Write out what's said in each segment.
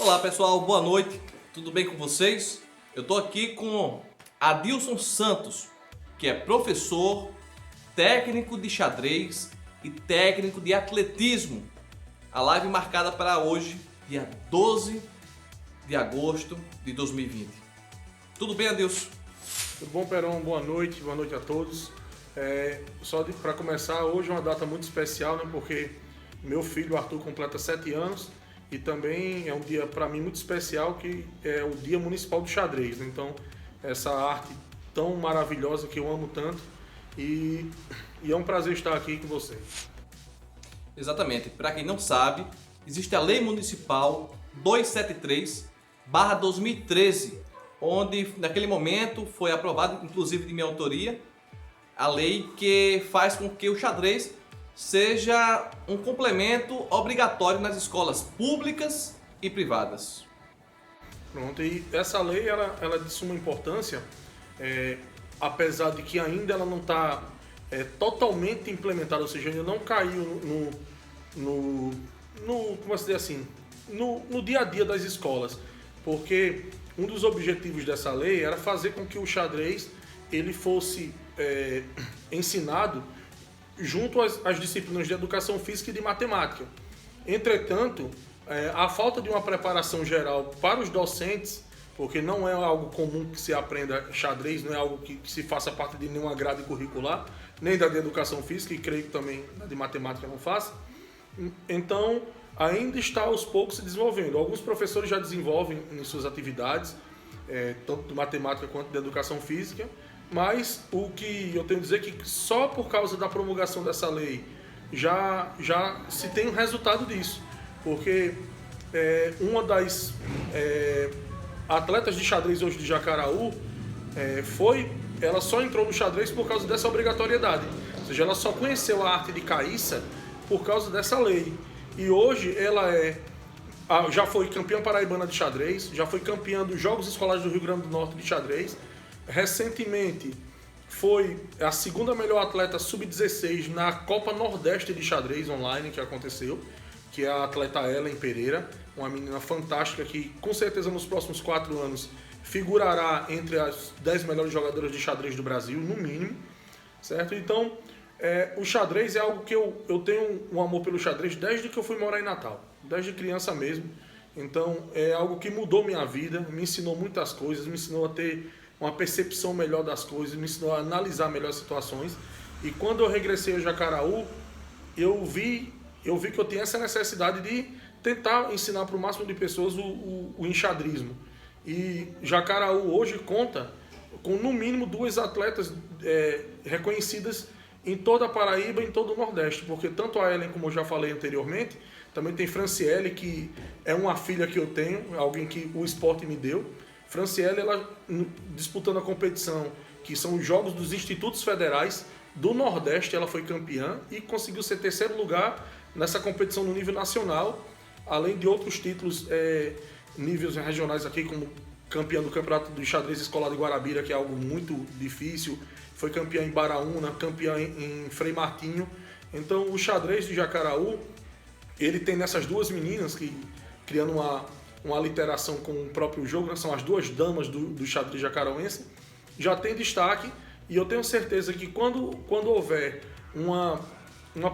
Olá pessoal, boa noite, tudo bem com vocês? Eu estou aqui com Adilson Santos, que é professor, técnico de xadrez e técnico de atletismo. A live marcada para hoje, dia 12 de agosto de 2020. Tudo bem, Adilson? Tudo bom, Perão? Boa noite a todos. Só para começar, hoje é uma data muito especial, né? Porque meu filho Arthur completa 7 anos e também é um dia para mim muito especial, que é o Dia Municipal do Xadrez, né? Então, essa arte tão maravilhosa que eu amo tanto e é um prazer estar aqui com vocês. Exatamente, para quem não sabe, existe a Lei Municipal 273/2013, onde naquele momento foi aprovado, inclusive de minha autoria, a lei que faz com que o xadrez seja um complemento obrigatório nas escolas públicas e privadas. Pronto, e essa lei ela é de suma importância, apesar de que ainda ela não está totalmente implementada, ou seja, ainda não caiu como se diz assim, no dia a dia das escolas, porque um dos objetivos dessa lei era fazer com que o xadrez ele fosse ensinado junto às disciplinas de educação física e de matemática. Entretanto, a falta de uma preparação geral para os docentes, porque não é algo comum que se aprenda xadrez, não é algo que se faça parte de nenhuma grade curricular, nem da de educação física, e creio que também da de matemática não faça. Então, ainda está aos poucos se desenvolvendo. Alguns professores já desenvolvem em suas atividades, tanto de matemática quanto de educação física, mas o que eu tenho a dizer é que só por causa da promulgação dessa lei já se tem um resultado disso, porque uma das atletas de xadrez hoje de Jacaraú ela só entrou no xadrez por causa dessa obrigatoriedade, ou seja, ela só conheceu a arte de caíça por causa dessa lei, e hoje ela já foi campeã paraibana de xadrez, já foi campeã dos Jogos Escolares do Rio Grande do Norte de xadrez. Recentemente foi a segunda melhor atleta sub-16 na Copa Nordeste de xadrez online que aconteceu, que é a atleta Ellen Pereira, uma menina fantástica que com certeza nos próximos 4 anos figurará entre as 10 melhores jogadoras de xadrez do Brasil, no mínimo, certo? Então, o xadrez é algo que eu tenho um amor pelo xadrez desde que eu fui morar em Natal, desde criança mesmo. Então, é algo que mudou minha vida, me ensinou muitas coisas, me ensinou a ter uma percepção melhor das coisas, me ensinou a analisar melhor as situações. E quando eu regressei a Jacaraú, eu vi que eu tinha essa necessidade de tentar ensinar para o máximo de pessoas o enxadrismo. E Jacaraú hoje conta com no mínimo 2 atletas reconhecidas em toda a Paraíba e em todo o Nordeste, porque tanto a Ellen, como eu já falei anteriormente, também tem Franciele, que é uma filha que eu tenho, alguém que o esporte me deu. Franciele, ela disputando a competição, que são os Jogos dos Institutos Federais do Nordeste, ela foi campeã e conseguiu ser 3º lugar nessa competição no nível nacional, além de outros títulos níveis regionais aqui, como campeã do Campeonato do Xadrez Escolar de Guarabira, que é algo muito difícil, foi campeã em Baraúna, campeã em Frei Martinho. Então o xadrez de Jacaraú, ele tem nessas 2 meninas, que criando uma literação com o próprio jogo, né? São as 2 damas do xadrez jacarauense, já tem destaque, e eu tenho certeza que quando houver uma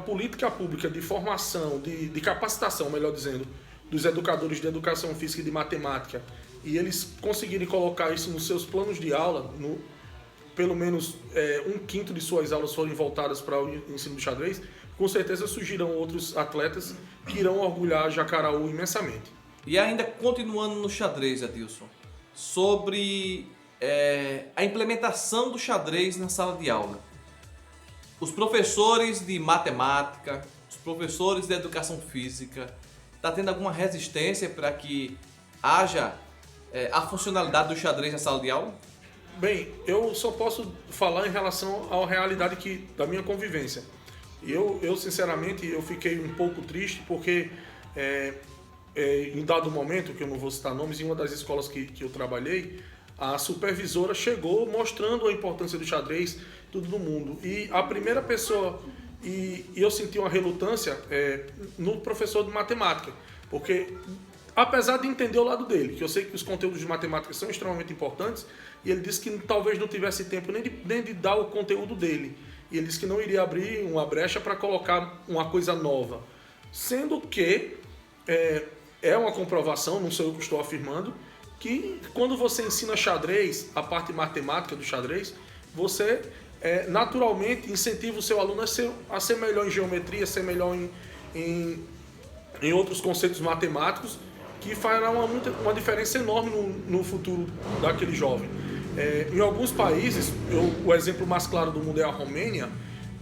política pública de formação, de capacitação, melhor dizendo, dos educadores de educação física e de matemática, e eles conseguirem colocar isso nos seus planos de aula, pelo menos 1/5 de suas aulas forem voltadas para o ensino do xadrez, com certeza surgirão outros atletas que irão orgulhar Jacaraú imensamente. E ainda continuando no xadrez, Adilson, sobre a implementação do xadrez na sala de aula. Os professores de matemática, os professores de educação física, está tendo alguma resistência para que haja a funcionalidade do xadrez na sala de aula? Bem, eu só posso falar em relação à realidade da minha convivência. Eu sinceramente, eu fiquei um pouco triste porque em dado momento, que eu não vou citar nomes, em uma das escolas que eu trabalhei, a supervisora chegou mostrando a importância do xadrez, tudo no mundo. E a primeira pessoa, e eu senti uma relutância no professor de matemática, porque apesar de entender o lado dele, que eu sei que os conteúdos de matemática são extremamente importantes, e ele disse que talvez não tivesse tempo nem de dar o conteúdo dele. E ele disse que não iria abrir uma brecha para colocar uma coisa nova. Sendo que é uma comprovação, não sou eu que estou afirmando, que quando você ensina xadrez, a parte matemática do xadrez, você naturalmente incentiva o seu aluno a ser melhor em geometria, a ser melhor em outros conceitos matemáticos, que fará uma diferença enorme no futuro daquele jovem. Em alguns países, o exemplo mais claro do mundo é a Romênia,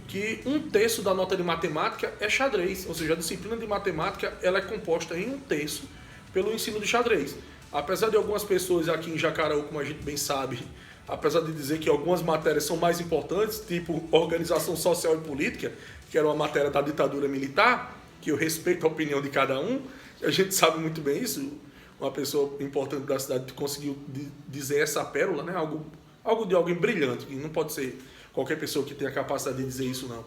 que 1/3 da nota de matemática é xadrez, ou seja, a disciplina de matemática ela é composta em 1/3 pelo ensino de xadrez. Apesar de algumas pessoas aqui em Jacaraú, como a gente bem sabe, apesar de dizer que algumas matérias são mais importantes, tipo organização social e política, que era uma matéria da ditadura militar, que eu respeito a opinião de cada um, a gente sabe muito bem isso. Uma pessoa importante da cidade conseguiu dizer essa pérola, né? Algo de alguém brilhante, que não pode ser qualquer pessoa que tenha a capacidade de dizer isso, não.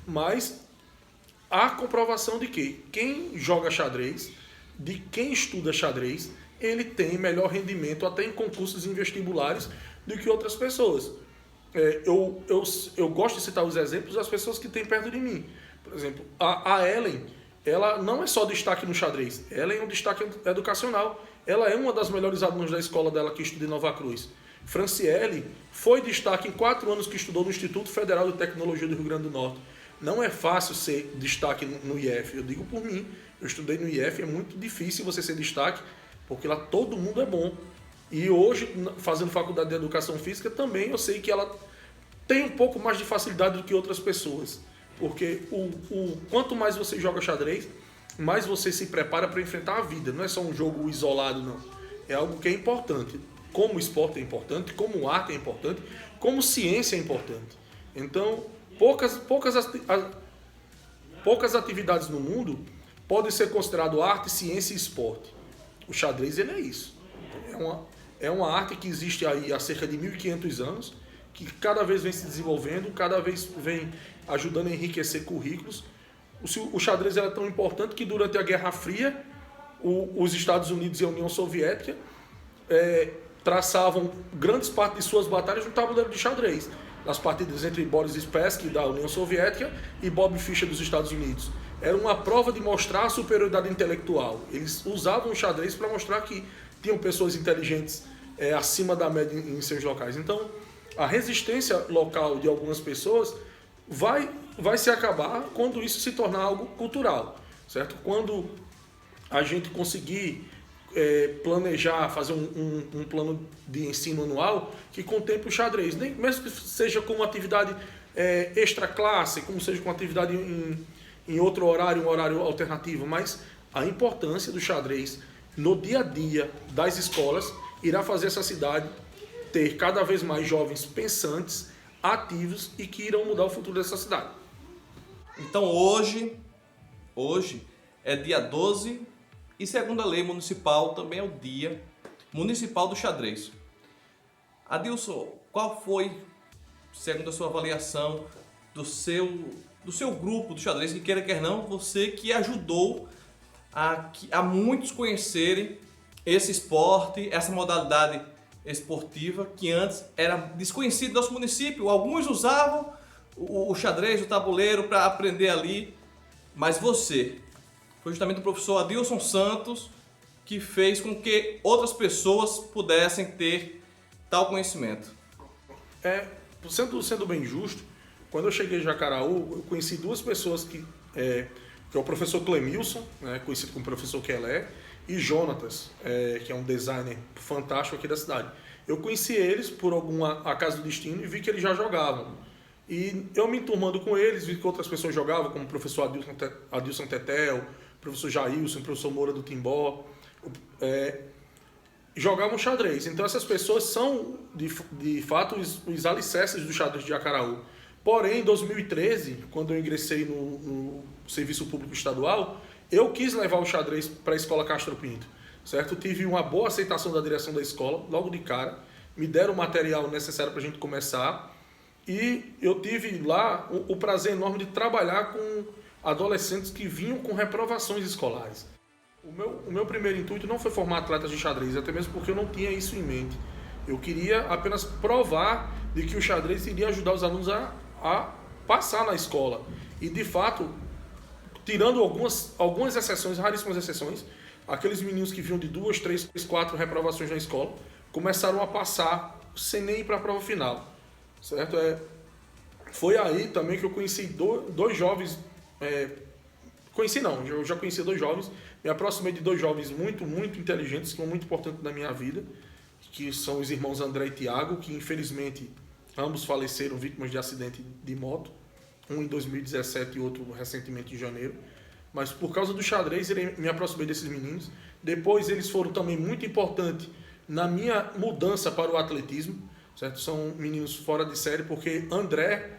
Mas há comprovação de que quem joga xadrez, de quem estuda xadrez, ele tem melhor rendimento até em concursos e vestibulares do que outras pessoas. Eu gosto de citar os exemplos das pessoas que têm perto de mim. Por exemplo, a Ellen, ela não é só destaque no xadrez, ela é um destaque educacional. Ela é uma das melhores alunas da escola dela que estuda em Nova Cruz. Franciele foi destaque em 4 anos que estudou no Instituto Federal de Tecnologia do Rio Grande do Norte. Não é fácil ser destaque no IF, eu digo por mim. Eu estudei no IF, é muito difícil você ser destaque, porque lá todo mundo é bom. E hoje, fazendo faculdade de Educação Física, também eu sei que ela tem um pouco mais de facilidade do que outras pessoas. Porque quanto mais você joga xadrez, mais você se prepara para enfrentar a vida. Não é só um jogo isolado, não. É algo que é importante. Como esporte é importante, como arte é importante, como ciência é importante. Então, poucas atividades no mundo podem ser consideradas arte, ciência e esporte. O xadrez ele é isso. É uma arte que existe aí há cerca de 1.500 anos, que cada vez vem se desenvolvendo, cada vez vem ajudando a enriquecer currículos. O xadrez era tão importante que durante a Guerra Fria, os Estados Unidos e a União Soviética traçavam grandes partes de suas batalhas no tabuleiro de xadrez. Nas partidas entre Boris Spassky, da União Soviética, e Bob Fischer, dos Estados Unidos. Era uma prova de mostrar a superioridade intelectual. Eles usavam o xadrez para mostrar que tinham pessoas inteligentes acima da média em seus locais. Então, a resistência local de algumas pessoas vai se acabar quando isso se tornar algo cultural, certo? Quando a gente conseguir planejar, fazer um plano de ensino anual que contemple o xadrez, nem mesmo que seja como atividade extra classe, como seja com atividade em outro horário, um horário alternativo, mas a importância do xadrez no dia a dia das escolas irá fazer essa cidade ter cada vez mais jovens pensantes, ativos e que irão mudar o futuro dessa cidade. Então hoje é dia 12 e segundo a lei municipal também é o dia municipal do xadrez. Adilson, qual foi, segundo a sua avaliação, do seu grupo do xadrez, que queira quer não, você que ajudou a muitos conhecerem esse esporte, essa modalidade esportiva que antes era desconhecida do nosso município. Alguns usavam o xadrez, o tabuleiro para aprender ali, mas você foi justamente o professor Adilson Santos que fez com que outras pessoas pudessem ter tal conhecimento. Sendo bem justo, quando eu cheguei em Jacaraú, eu conheci 2 pessoas que é o professor Clemilson, conhecido como professor Kelé, e Jonatas, que é um designer fantástico aqui da cidade. Eu conheci eles por alguma acaso do destino e vi que eles já jogavam. E eu me enturmando com eles, vi que outras pessoas jogavam, como o professor Adilson Tetel, o professor Jailson, o professor Moura do Timbó, jogavam xadrez. Então essas pessoas são, de fato, os alicerces do xadrez de Jacaraú. Porém, em 2013, quando eu ingressei no Serviço Público Estadual, eu quis levar o xadrez para a Escola Castro Pinto, certo? Tive uma boa aceitação da direção da escola, logo de cara, me deram o material necessário para a gente começar, e eu tive lá o prazer enorme de trabalhar com adolescentes que vinham com reprovações escolares. O meu primeiro intuito não foi formar atletas de xadrez, até mesmo porque eu não tinha isso em mente. Eu queria apenas provar de que o xadrez iria ajudar os alunos a passar na escola. E, de fato, tirando algumas exceções, raríssimas exceções, aqueles meninos que vinham de 2, 3, 4 reprovações na escola começaram a passar sem nem ir para a prova final. Certo? Foi aí também que eu conheci dois jovens. Conheci não, eu já conheci dois jovens, me aproximei de dois jovens muito, muito inteligentes, que são muito importantes na minha vida, que são os irmãos André e Tiago, que infelizmente ambos faleceram vítimas de acidente de moto, um em 2017 e outro recentemente em janeiro. Mas por causa do xadrez, me aproximei desses meninos. Depois eles foram também muito importantes na minha mudança para o atletismo, certo? São meninos fora de série, porque André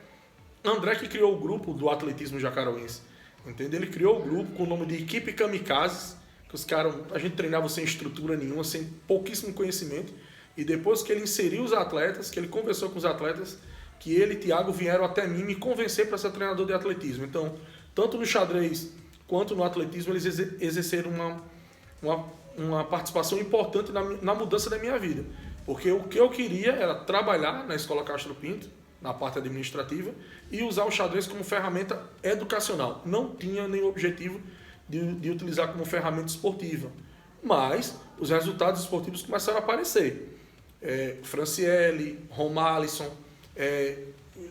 que criou o grupo do atletismo jacarauense. Entendeu? Ele criou o grupo com o nome de Equipe Kamikazes, que os caras, a gente treinava sem estrutura nenhuma, sem pouquíssimo conhecimento. E depois que ele inseriu os atletas, que ele conversou com os atletas, que ele e Thiago vieram até mim me convencer para ser treinador de atletismo. Então, tanto no xadrez quanto no atletismo, eles exerceram uma participação importante na mudança da minha vida. Porque o que eu queria era trabalhar na Escola Castro Pinto, na parte administrativa, e usar o xadrez como ferramenta educacional. Não tinha nenhum objetivo de utilizar como ferramenta esportiva. Mas os resultados esportivos começaram a aparecer. Franciele, Romalisson,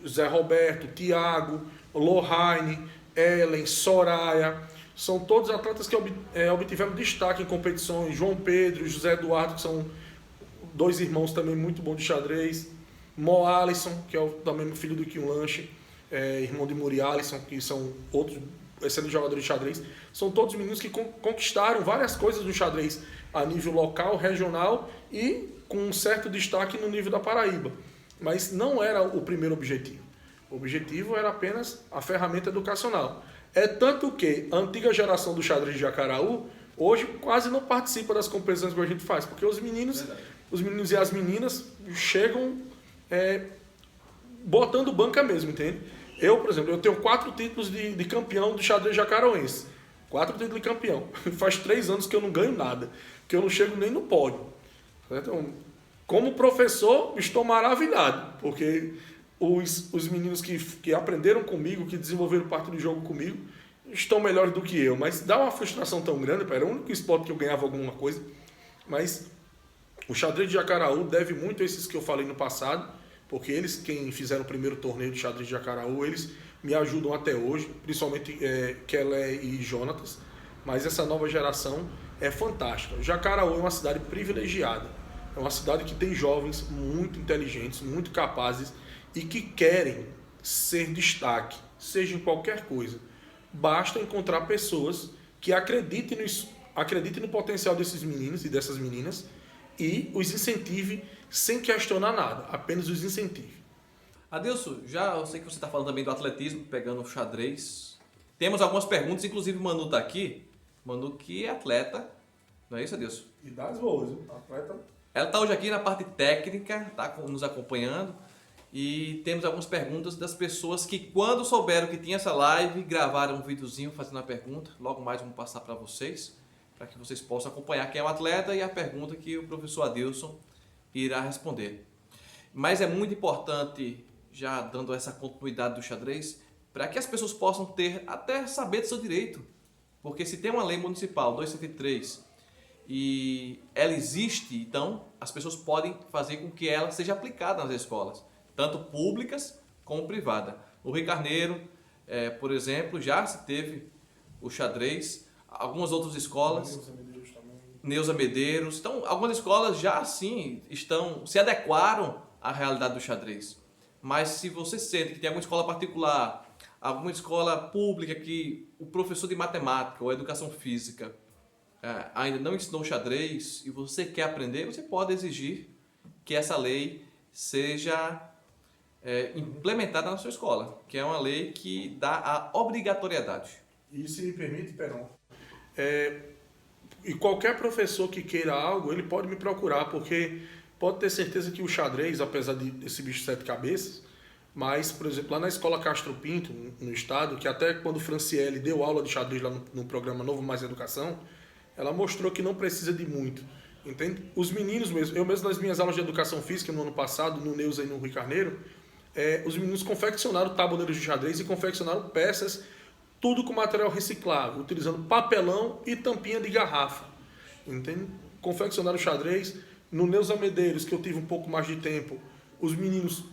Zé Roberto, Thiago, Lohane, Ellen, Soraya, são todos atletas que obtiveram destaque em competições. João Pedro e José Eduardo, que são dois irmãos também muito bons de xadrez. Mo Alisson, que é também filho do Kim Lanche, irmão de Muri Alisson, que são outros excelentes jogadores de xadrez. São todos meninos que conquistaram várias coisas no xadrez a nível local, regional e com um certo destaque no nível da Paraíba. Mas não era o primeiro objetivo. O objetivo era apenas a ferramenta educacional. É tanto que a antiga geração do xadrez de Jacaraú hoje quase não participa das competições que a gente faz, porque os meninos e as meninas chegam botando banca mesmo, entende? Eu, por exemplo, eu tenho 4 títulos de campeão do xadrez jacarauense. 4 títulos de campeão. Faz 3 anos que eu não ganho nada, que eu não chego nem no pódio. Então, como professor, estou maravilhado, porque os meninos que aprenderam comigo, que desenvolveram parte do jogo comigo, estão melhores do que eu. Mas dá uma frustração tão grande, era o único esporte que eu ganhava alguma coisa. Mas o xadrez de Jacaraú deve muito a esses que eu falei no passado, porque eles, quem fizeram o primeiro torneio de xadrez de Jacaraú, eles me ajudam até hoje, principalmente Kelé e Jonatas. Mas essa nova geração é fantástica. Jacaraú é uma cidade privilegiada. É uma cidade que tem jovens muito inteligentes, muito capazes e que querem ser destaque, seja em qualquer coisa. Basta encontrar pessoas que acreditem no potencial desses meninos e dessas meninas e os incentive sem questionar nada, apenas os incentive. Adilson, já eu sei que você está falando também do atletismo, pegando o xadrez. Temos algumas perguntas, inclusive o Manu está aqui. Manu que é atleta, não é isso, Adilson? Idades boas, viu? Atleta. Ela está hoje aqui na parte técnica, está nos acompanhando. E temos algumas perguntas das pessoas que, quando souberam que tinha essa live, gravaram um videozinho fazendo a pergunta. Logo mais vamos passar para vocês, para que vocês possam acompanhar quem é o atleta e a pergunta que o professor Adilson irá responder. Mas é muito importante, já dando essa continuidade do xadrez, para que as pessoas possam até saber do seu direito. Porque se tem uma lei municipal 273 e ela existe, então as pessoas podem fazer com que ela seja aplicada nas escolas, tanto públicas como privadas. No Rio Carneiro, por exemplo, já se teve o xadrez, algumas outras escolas, Neuza Medeiros, então algumas escolas já sim se adequaram à realidade do xadrez. Mas se você sente que tem alguma escola particular, alguma escola pública que o professor de matemática ou educação física ainda não ensinou xadrez e você quer aprender, você pode exigir que essa lei seja implementada na sua escola, que é uma lei que dá a obrigatoriedade. E se me permite, Peron, e qualquer professor que queira algo, ele pode me procurar, porque pode ter certeza que o xadrez, apesar desse bicho de 7 cabeças, mas, por exemplo, lá na Escola Castro Pinto, no estado, que até quando Franciele deu aula de xadrez lá no programa Novo Mais Educação, ela mostrou que não precisa de muito. Entende? Os meninos mesmo, eu mesmo nas minhas aulas de educação física no ano passado, no Neuza e no Rui Carneiro, os meninos confeccionaram tabuleiros de xadrez e confeccionaram peças, tudo com material reciclável, utilizando papelão e tampinha de garrafa. Entende? Confeccionaram xadrez. No Neuza Medeiros, que eu tive um pouco mais de tempo, os meninos,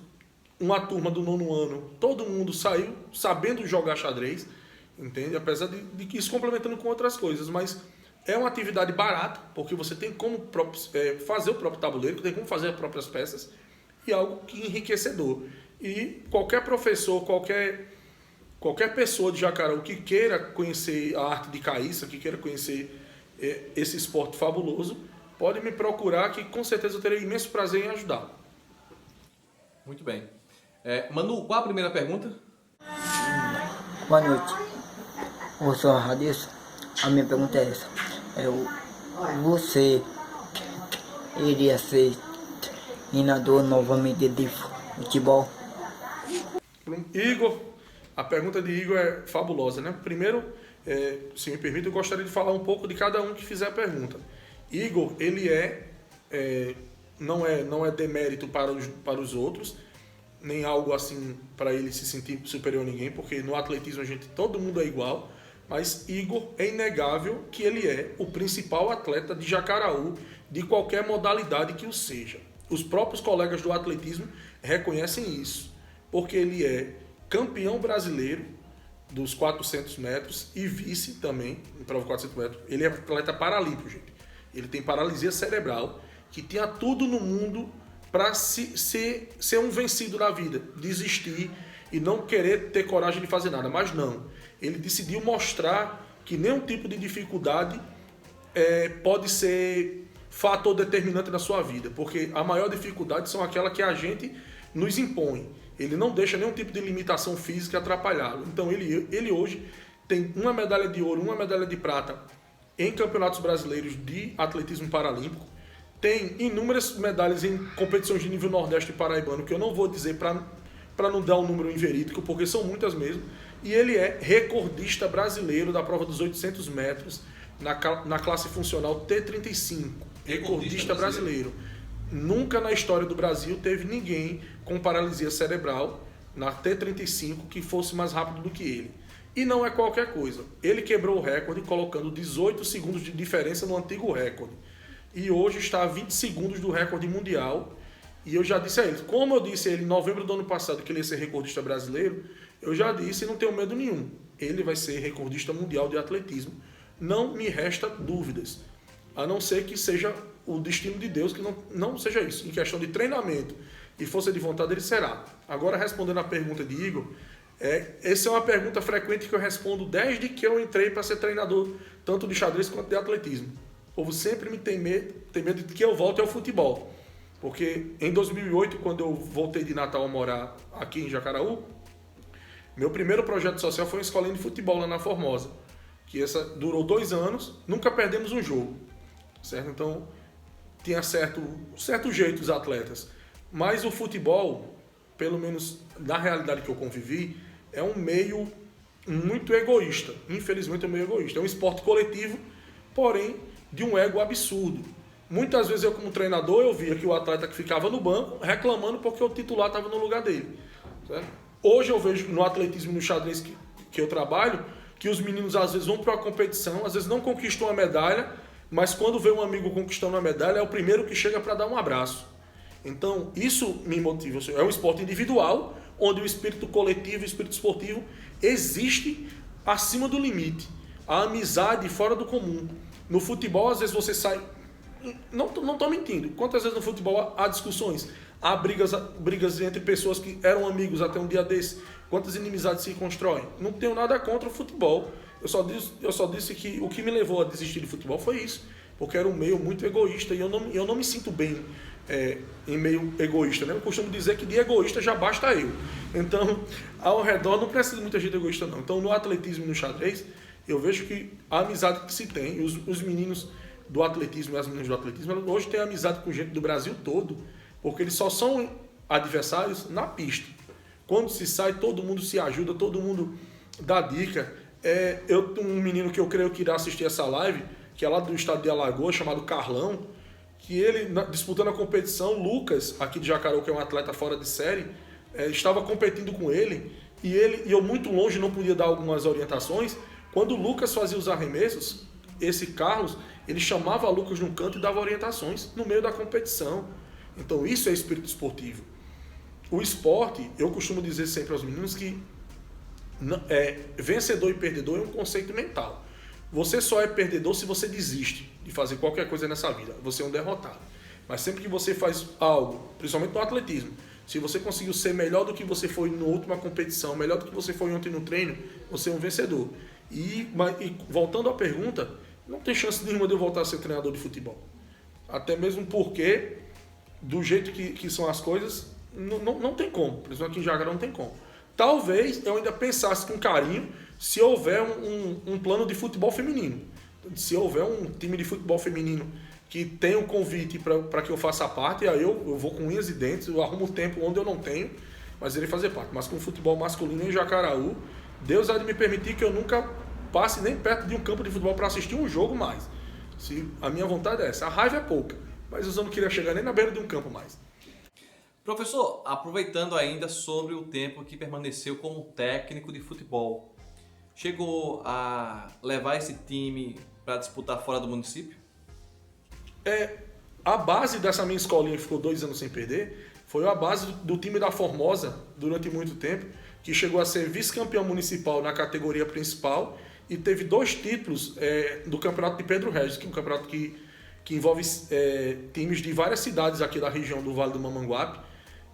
uma turma do 9º ano, todo mundo saiu sabendo jogar xadrez, entende? Apesar de que isso complementando com outras coisas, mas é uma atividade barata, porque você tem como fazer o próprio tabuleiro, tem como fazer as próprias peças, e algo que enriquecedor. E qualquer professor, qualquer pessoa de Jacaraú que queira conhecer a arte de caíça, que queira conhecer esse esporte fabuloso, pode me procurar, que com certeza eu terei imenso prazer em ajudá-lo. Muito bem. Manu, qual a primeira pergunta? Boa noite. Eu sou a Radis. A minha pergunta é essa. Você iria ser treinador novamente de futebol? Igor, a pergunta de Igor é fabulosa, né? Primeiro, se me permite, eu gostaria de falar um pouco de cada um que fizer a pergunta. Igor, ele não é demérito para os outros, nem algo assim para ele se sentir superior a ninguém, porque no atletismo todo mundo é igual, mas Igor é inegável que ele é o principal atleta de Jacaraú, de qualquer modalidade que o seja. Os próprios colegas do atletismo reconhecem isso, porque ele é campeão brasileiro dos 400 metros e vice também, em prova de 400 metros. Ele é atleta paralímpico, gente. Ele tem paralisia cerebral, que tinha tudo no mundo para ser um vencido na vida, desistir e não querer ter coragem de fazer nada. Mas não, ele decidiu mostrar que nenhum tipo de dificuldade pode ser fator determinante na sua vida, porque a maior dificuldade são aquelas que a gente nos impõe. Ele não deixa nenhum tipo de limitação física atrapalhá-lo. Então ele hoje tem uma medalha de ouro, uma medalha de prata em campeonatos brasileiros de atletismo paralímpico, tem inúmeras medalhas em competições de nível nordeste e paraibano, que eu não vou dizer para não dar um número inverídico, porque são muitas mesmo, e ele é recordista brasileiro da prova dos 800 metros na classe funcional T35, recordista brasileiro. Nunca na história do Brasil teve ninguém com paralisia cerebral na T35 que fosse mais rápido do que ele. E não é qualquer coisa. Ele quebrou o recorde colocando 18 segundos de diferença no antigo recorde. E hoje está a 20 segundos do recorde mundial. E eu já disse a ele, como eu disse a ele em novembro do ano passado que ele ia ser recordista brasileiro, eu já disse e não tenho medo nenhum. Ele vai ser recordista mundial de atletismo. Não me resta dúvidas. A não ser que seja o destino de Deus, que não seja isso. Em questão de treinamento e força de vontade, ele será. Agora, respondendo a pergunta de Igor, essa é uma pergunta frequente que eu respondo desde que eu entrei para ser treinador, tanto de xadrez quanto de atletismo. O povo sempre tem medo de que eu volte ao futebol. Porque em 2008, quando eu voltei de Natal a morar aqui em Jacaraú, meu primeiro projeto social foi uma escolinha de futebol lá na Formosa. Que essa durou 2 anos, nunca perdemos um jogo. Certo? Então, tinha certo jeito os atletas. Mas o futebol, pelo menos na realidade que eu convivi, é um meio muito egoísta. Infelizmente é um meio egoísta. É um esporte coletivo, porém de um ego absurdo. Muitas vezes eu, como treinador, eu via que o atleta que ficava no banco reclamando porque o titular estava no lugar dele. Certo? Hoje eu vejo no atletismo e no xadrez que eu trabalho, que os meninos às vezes vão para uma competição, às vezes não conquistam a medalha, mas quando vê um amigo conquistando a medalha, é o primeiro que chega para dar um abraço. Então, isso me motiva. É um esporte individual, onde o espírito coletivo, o espírito esportivo existe acima do limite. A amizade fora do comum. No futebol, às vezes você sai... Não estou mentindo. Quantas vezes no futebol há discussões? Há brigas entre pessoas que eram amigos até um dia desse. Quantas inimizades se constroem? Não tenho nada contra o futebol. Eu só disse que o que me levou a desistir de futebol foi isso. Porque era um meio muito egoísta e eu não me sinto bem em meio egoísta. Né? Eu costumo dizer que de egoísta já basta eu. Então, ao redor não precisa de muita gente egoísta não. Então, no atletismo e no xadrez, eu vejo que a amizade que se tem, os meninos do atletismo e as meninas do atletismo, hoje têm amizade com gente do Brasil todo, porque eles só são adversários na pista. Quando se sai, todo mundo se ajuda, todo mundo dá dica. Um menino que eu creio que irá assistir essa live, que é lá do estado de Alagoas, chamado Carlão, que ele, disputando a competição, Lucas, aqui de Jacareí, que é um atleta fora de série, estava competindo com ele, e eu muito longe não podia dar algumas orientações. Quando o Lucas fazia os arremessos, esse Carlos, ele chamava o Lucas num canto e dava orientações no meio da competição. Então isso é espírito esportivo. O esporte, eu costumo dizer sempre aos meninos que vencedor e perdedor é um conceito mental. Você só é perdedor se você desiste de fazer qualquer coisa nessa vida. Você é um derrotado. Mas sempre que você faz algo, principalmente no atletismo, se você conseguiu ser melhor do que você foi na última competição, melhor do que você foi ontem no treino, você é um vencedor. E voltando à pergunta, não tem chance nenhuma de eu voltar a ser treinador de futebol. Até mesmo porque, do jeito que são as coisas, não tem como. Por exemplo, aqui em Jacareí não tem como. Talvez eu ainda pensasse com carinho se houver um plano de futebol feminino. Se houver um time de futebol feminino que tenha um convite para que eu faça parte, aí eu vou com unhas e dentes, eu arrumo tempo onde eu não tenho, mas ele fazer parte. Mas com o futebol masculino em Jacaraú, Deus há de me permitir que eu nunca passe nem perto de um campo de futebol para assistir um jogo mais. A minha vontade é essa. A raiva é pouca, mas eu não queria chegar nem na beira de um campo mais. Professor, aproveitando ainda sobre o tempo que permaneceu como técnico de futebol, chegou a levar esse time para disputar fora do município? A base dessa minha escolinha que ficou 2 anos sem perder foi a base do time da Formosa durante muito tempo, que chegou a ser vice-campeão municipal na categoria principal e teve 2 títulos do Campeonato de Pedro Regis, que é um campeonato que envolve times de várias cidades aqui da região do Vale do Mamanguape.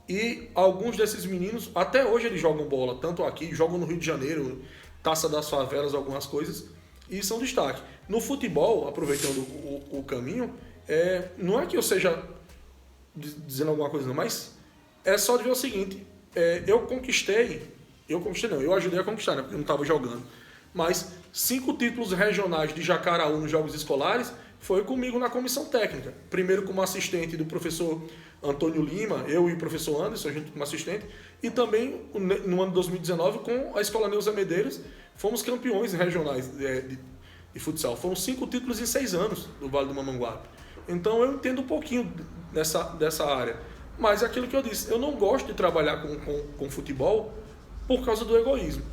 E alguns desses meninos, até hoje eles jogam bola, tanto aqui, jogam no Rio de Janeiro, Taça das Favelas, algumas coisas, e são destaque. No futebol, aproveitando o caminho, não é que eu seja dizendo alguma coisa não, mas é só de ver o seguinte, eu ajudei a conquistar, né, porque eu não estava jogando, mas 5 títulos regionais de Jacaraú nos jogos escolares foi comigo na comissão técnica. Primeiro como assistente do professor Antônio Lima, eu e o professor Anderson, a gente como assistente, e também no ano de 2019 com a Escola Neuza Medeiros, fomos campeões regionais de futsal. Foram 5 títulos em 6 anos do Vale do Mamanguape. Então eu entendo um pouquinho dessa área. Mas é aquilo que eu disse, eu não gosto de trabalhar com futebol por causa do egoísmo.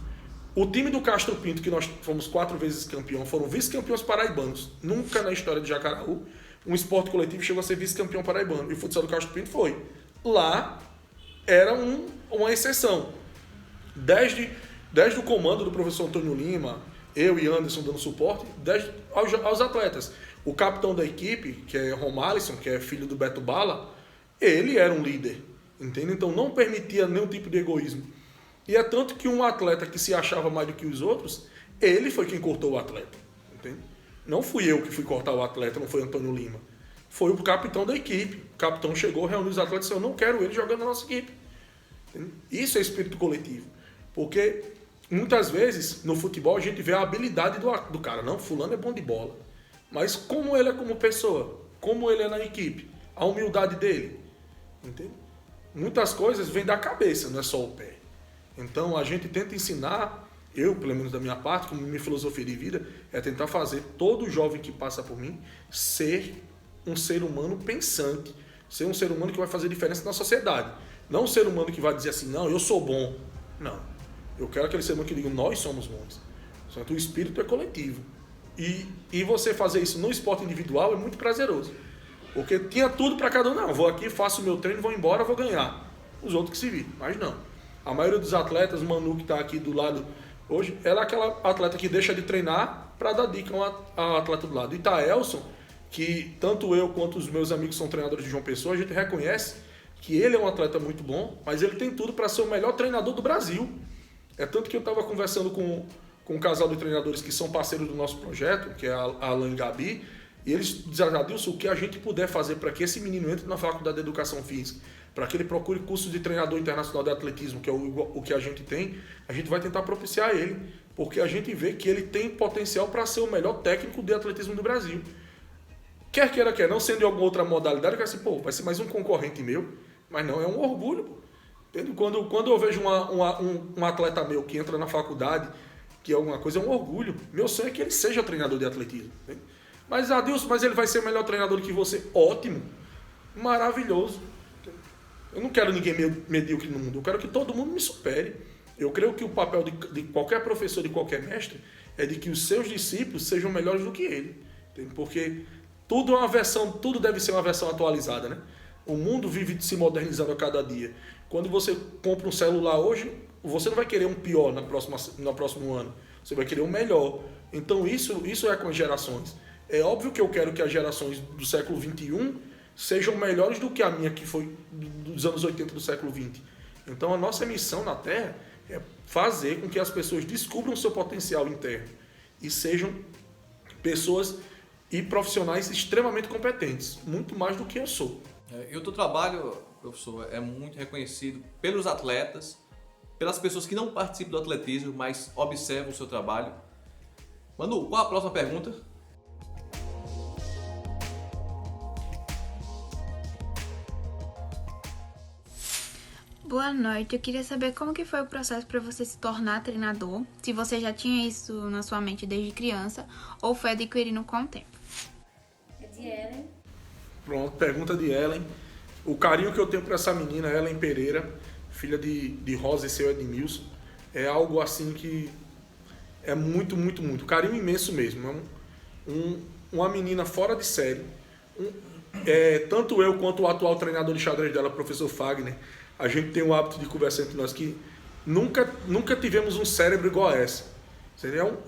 O time do Castro Pinto, que nós fomos 4 vezes campeão, foram vice-campeões paraibanos. Nunca na história de Jacaraú um esporte coletivo chegou a ser vice-campeão paraibano. E o futsal do Castro Pinto foi. Lá era uma exceção. Desde o comando do professor Antônio Lima, eu e Anderson dando suporte, aos atletas. O capitão da equipe, que é Romalisson, que é filho do Beto Bala, ele era um líder. Entende? Então não permitia nenhum tipo de egoísmo. E é tanto que um atleta que se achava mais do que os outros, ele foi quem cortou o atleta. Entende? Não fui eu que fui cortar o atleta, não foi Antônio Lima. Foi o capitão da equipe. O capitão chegou, reuniu os atletas e disse, eu não quero ele jogando na nossa equipe. Entende? Isso é espírito coletivo. Porque muitas vezes no futebol a gente vê a habilidade do cara. Não, fulano é bom de bola. Mas como ele é como pessoa, como ele é na equipe, a humildade dele. Entende? Muitas coisas vêm da cabeça, não é só o pé. Então a gente tenta ensinar, eu pelo menos da minha parte, como minha filosofia de vida, é tentar fazer todo jovem que passa por mim ser um ser humano pensante, ser um ser humano que vai fazer diferença na sociedade. Não um ser humano que vai dizer assim, não, eu sou bom. Não. Eu quero aquele ser humano que diga, nós somos bons. Portanto, o espírito é coletivo. E você fazer isso no esporte individual é muito prazeroso. Porque tinha tudo para cada um. Não, vou aqui, faço o meu treino, vou embora, vou ganhar. Os outros que se viram. Mas não. A maioria dos atletas, Manu que está aqui do lado hoje, ela é aquela atleta que deixa de treinar para dar dica ao atleta do lado. E Taelson, que tanto eu quanto os meus amigos são treinadores de João Pessoa, a gente reconhece que ele é um atleta muito bom, mas ele tem tudo para ser o melhor treinador do Brasil. É tanto que eu estava conversando com um casal de treinadores que são parceiros do nosso projeto, que é a Alan e Gabi, e eles diziam, Adilson, o que a gente puder fazer para que esse menino entre na Faculdade de Educação Física, para que ele procure curso de treinador internacional de atletismo, que é o que a gente tem, a gente vai tentar propiciar ele, porque a gente vê que ele tem potencial para ser o melhor técnico de atletismo do Brasil. Quer queira, quer não, sendo de alguma outra modalidade, eu assim, vai ser mais um concorrente meu, mas não, é um orgulho. Entende? Quando eu vejo um atleta meu que entra na faculdade, que é alguma coisa, é um orgulho. Meu sonho é que ele seja treinador de atletismo. Entende? Mas Adilson, mas ele vai ser o melhor treinador que você. Ótimo, maravilhoso. Eu não quero ninguém medíocre no mundo, eu quero que todo mundo me supere. Eu creio que o papel de qualquer professor, de qualquer mestre, é de que os seus discípulos sejam melhores do que ele. Entende? Porque tudo deve ser uma versão atualizada, né? O mundo vive se modernizando a cada dia. Quando você compra um celular hoje, você não vai querer um pior no próximo ano. Você vai querer um melhor. Então isso é com as gerações. É óbvio que eu quero que as gerações do século XXI sejam melhores do que a minha, que foi dos anos 80 do século XX. Então a nossa missão na Terra é fazer com que as pessoas descubram o seu potencial interno e sejam pessoas e profissionais extremamente competentes, muito mais do que eu sou. E o teu trabalho, professor, é muito reconhecido pelos atletas, pelas pessoas que não participam do atletismo, mas observam o seu trabalho. Manu, qual a próxima pergunta? Boa noite, eu queria saber como que foi o processo para você se tornar treinador, se você já tinha isso na sua mente desde criança ou foi adquirindo com o tempo. É de Ellen. Pronto, pergunta de Ellen. O carinho que eu tenho por essa menina, Ellen Pereira, filha de Rosa e seu Edmilson, é algo assim que é muito, muito, muito. Carinho imenso mesmo. Uma menina fora de série. Tanto eu quanto o atual treinador de xadrez dela, professor Fagner, a gente tem o hábito de conversar entre nós que nunca tivemos um cérebro igual a essa.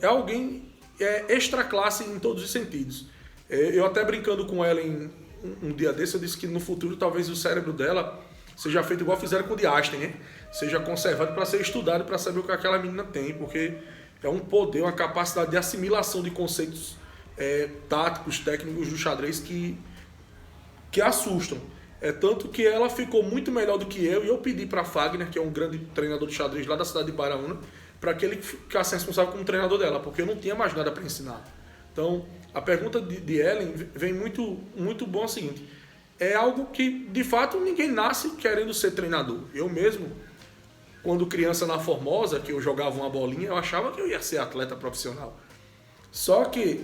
É alguém extra classe em todos os sentidos. Eu até brincando com ela um dia desse, eu disse que no futuro talvez o cérebro dela seja feito igual fizeram com o de Einstein, né? Seja conservado para ser estudado, para saber o que aquela menina tem, porque é um poder, uma capacidade de assimilação de conceitos táticos, técnicos do xadrez que assustam. Tanto que ela ficou muito melhor do que eu, e eu pedi para Fagner, que é um grande treinador de xadrez lá da cidade de Baraúna, para que ele ficasse responsável como treinador dela, porque eu não tinha mais nada para ensinar. Então, a pergunta de Ellen vem muito, muito bom, é o seguinte: é algo que, de fato, ninguém nasce querendo ser treinador. Eu mesmo, quando criança na Formosa, que eu jogava uma bolinha, eu achava que eu ia ser atleta profissional. Só que,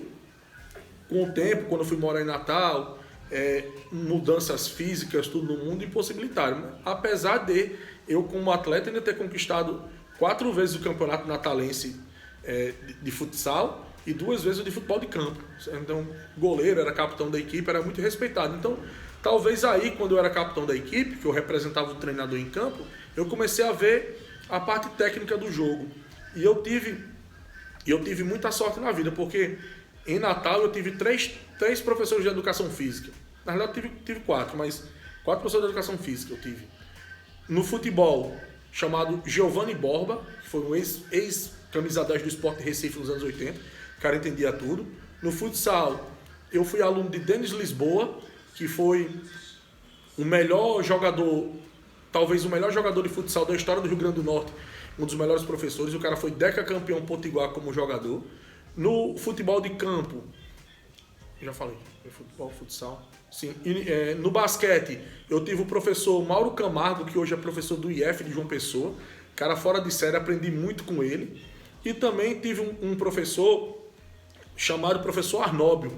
com o tempo, quando eu fui morar em Natal, mudanças físicas, tudo no mundo impossibilitaram. Apesar de eu, como atleta, ainda ter conquistado 4 vezes o campeonato natalense de futsal e 2 vezes o de futebol de campo. Então, goleiro, era capitão da equipe, era muito respeitado. Então, talvez aí, quando eu era capitão da equipe, que eu representava o treinador em campo, eu comecei a ver a parte técnica do jogo. E eu tive muita sorte na vida, porque em Natal eu tive três professores de educação física. Na verdade eu tive 4, mas 4 professores de educação física eu tive. No futebol, chamado Giovanni Borba, que foi um ex-camisa 10 do Sport de Recife nos anos 80. O cara entendia tudo. No futsal, eu fui aluno de Denis Lisboa, que foi o melhor jogador, talvez o melhor jogador de futsal da história do Rio Grande do Norte, um dos melhores professores. O cara foi decacampeão potiguar como jogador. No futebol de campo, já falei, futebol, futsal, sim. E, no basquete, eu tive o professor Mauro Camargo, que hoje é professor do IF de João Pessoa, cara fora de série, aprendi muito com ele. E também tive um professor chamado professor Arnóbio,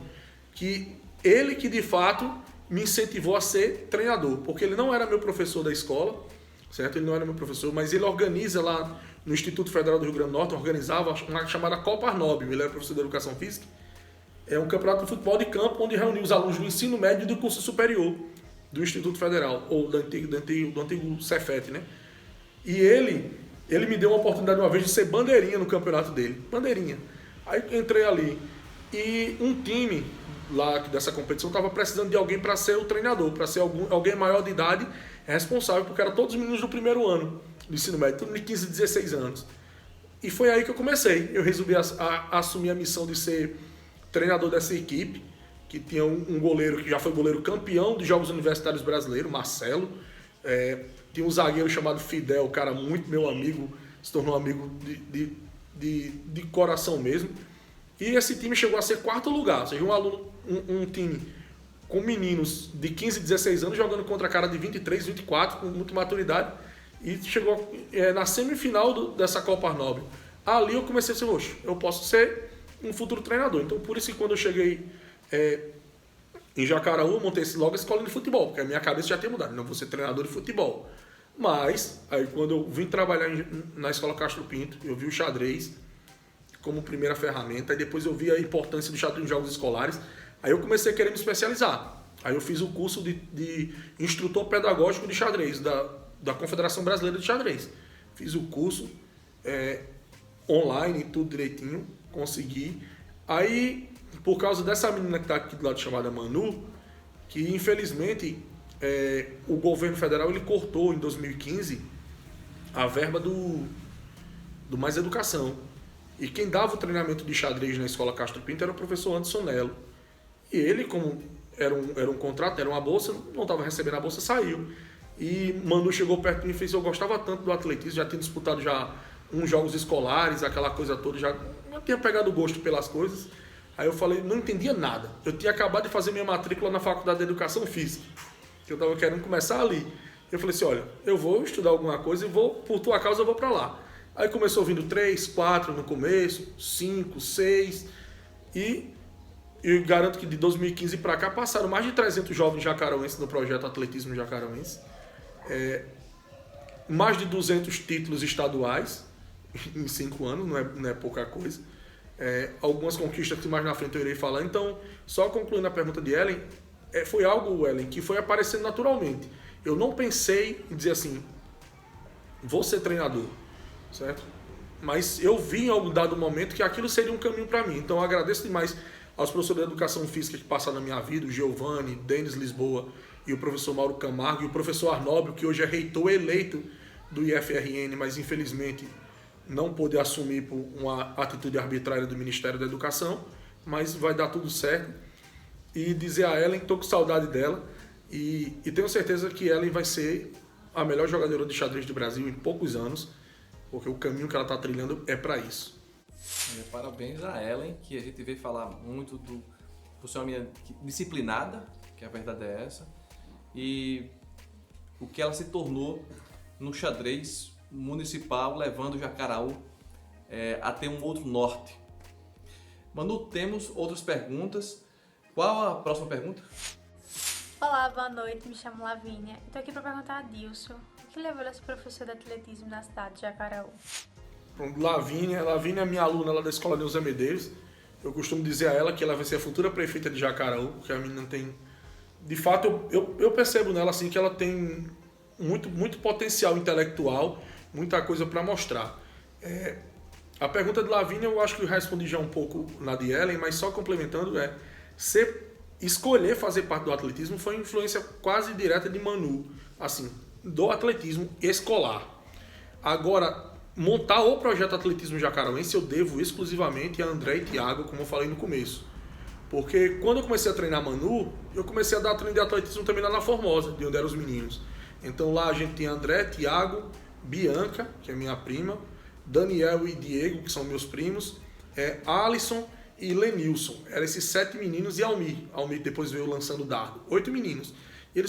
que de fato me incentivou a ser treinador, porque ele não era meu professor da escola, certo? Ele não era meu professor, mas ele organiza lá no Instituto Federal do Rio Grande do Norte, organizava uma chamada Copa Arnóbio. Ele era professor de educação física. É um campeonato de futebol de campo onde reunia os alunos do ensino médio e do curso superior do Instituto Federal, ou do antigo Cefet, né? E ele me deu uma oportunidade uma vez de ser bandeirinha no campeonato dele. Bandeirinha. Aí entrei ali e um time lá dessa competição estava precisando de alguém para ser o treinador, para ser alguém maior de idade responsável, porque eram todos os meninos do primeiro ano do ensino médio, tudo de 15, 16 anos. E foi aí que eu comecei. Eu resolvi assumir a missão de ser treinador dessa equipe, que tinha um goleiro que já foi goleiro campeão dos Jogos Universitários Brasileiros, Marcelo. Tinha um zagueiro chamado Fidel, cara muito meu amigo, se tornou amigo de coração mesmo. E esse time chegou a ser 4º lugar, ou seja, um time com meninos de 15, 16 anos jogando contra cara de 23, 24, com muita maturidade, e chegou na semifinal dessa Copa Ali eu comecei a dizer, oxe, eu posso ser um futuro treinador. Então, por isso que quando eu cheguei Em Jacaraú eu montei logo a escola de futebol, porque a minha cabeça já tinha mudado, não vou ser treinador de futebol. Mas, aí quando eu vim trabalhar na Escola Castro Pinto, eu vi o xadrez como primeira ferramenta, e depois eu vi a importância do xadrez em jogos escolares, aí eu comecei a querer me especializar. Aí eu fiz o curso de instrutor pedagógico de xadrez, da Confederação Brasileira de Xadrez. Fiz o curso online, tudo direitinho, consegui. Aí, por causa dessa menina que está aqui do lado chamada Manu, que infelizmente o governo federal ele cortou em 2015 a verba do Mais Educação. E quem dava o treinamento de xadrez na Escola Castro Pinto era o professor Anderson Nelo. E ele, como era um contrato, era uma bolsa, não estava recebendo a bolsa, saiu. E Manu chegou perto de mim e fez: eu gostava tanto do atletismo, já tinha disputado já uns jogos escolares, aquela coisa toda, já tinha pegado gosto pelas coisas. Aí eu falei, não entendia nada. Eu tinha acabado de fazer minha matrícula na Faculdade de Educação Física, que eu estava querendo começar ali. Eu falei assim, olha, eu vou estudar alguma coisa e vou, por tua causa eu vou para lá. Aí começou vindo 3, 4 no começo, 5, 6, e eu garanto que de 2015 para cá passaram mais de 300 jovens jacarauenses no projeto Atletismo Jacarauense. Mais de 200 títulos estaduais em 5 anos, não é pouca coisa. Algumas conquistas que mais na frente eu irei falar. Então, só concluindo a pergunta de Ellen, foi algo, Ellen, que foi aparecendo naturalmente. Eu não pensei em dizer assim, vou ser treinador, certo? Mas eu vi em algum dado momento que aquilo seria um caminho para mim. Então, eu agradeço demais aos professores de Educação Física que passaram na minha vida, o Giovanni, Denis Lisboa e o professor Mauro Camargo, e o professor Arnóbio, que hoje é reitor eleito do IFRN, mas infelizmente não pôde assumir por uma atitude arbitrária do Ministério da Educação, mas vai dar tudo certo. E dizer a Ellen que estou com saudade dela e tenho certeza que Ellen vai ser a melhor jogadora de xadrez do Brasil em poucos anos, porque o caminho que ela está trilhando é para isso. Parabéns a Ellen, que a gente veio falar muito por ser uma menina disciplinada, que a verdade é essa, e o que ela se tornou no xadrez municipal, levando o Jacaraú a ter um outro norte. Manu, temos outras perguntas. Qual a próxima pergunta? Olá, boa noite, me chamo Lavínia. Estou aqui para perguntar a Dilson, o que levou ela a ser professora de atletismo na cidade de Jacaraú? Lavínia é minha aluna lá da Escola Neuza Medeiros. Eu costumo dizer a ela que ela vai ser a futura prefeita de Jacaraú, porque a menina tem... De fato, eu percebo nela assim que ela tem muito potencial intelectual, muita coisa para mostrar. A pergunta de Lavínia eu acho que eu respondi já um pouco na de Ellen, mas só complementando, escolher fazer parte do atletismo foi uma influência quase direta de Manu, assim, do atletismo escolar. Agora, montar o projeto Atletismo Jacarauense eu devo exclusivamente a André e Thiago, como eu falei no começo. Porque quando eu comecei a treinar Manu, eu comecei a dar treino de atletismo também lá na Formosa, de onde eram os meninos. Então lá a gente tinha André, Thiago, Bianca, que é minha prima, Daniel e Diego, que são meus primos, Alisson e Lenilson. Eram esses 7 meninos e Almir. Almir depois veio lançando o dardo. 8 meninos. E a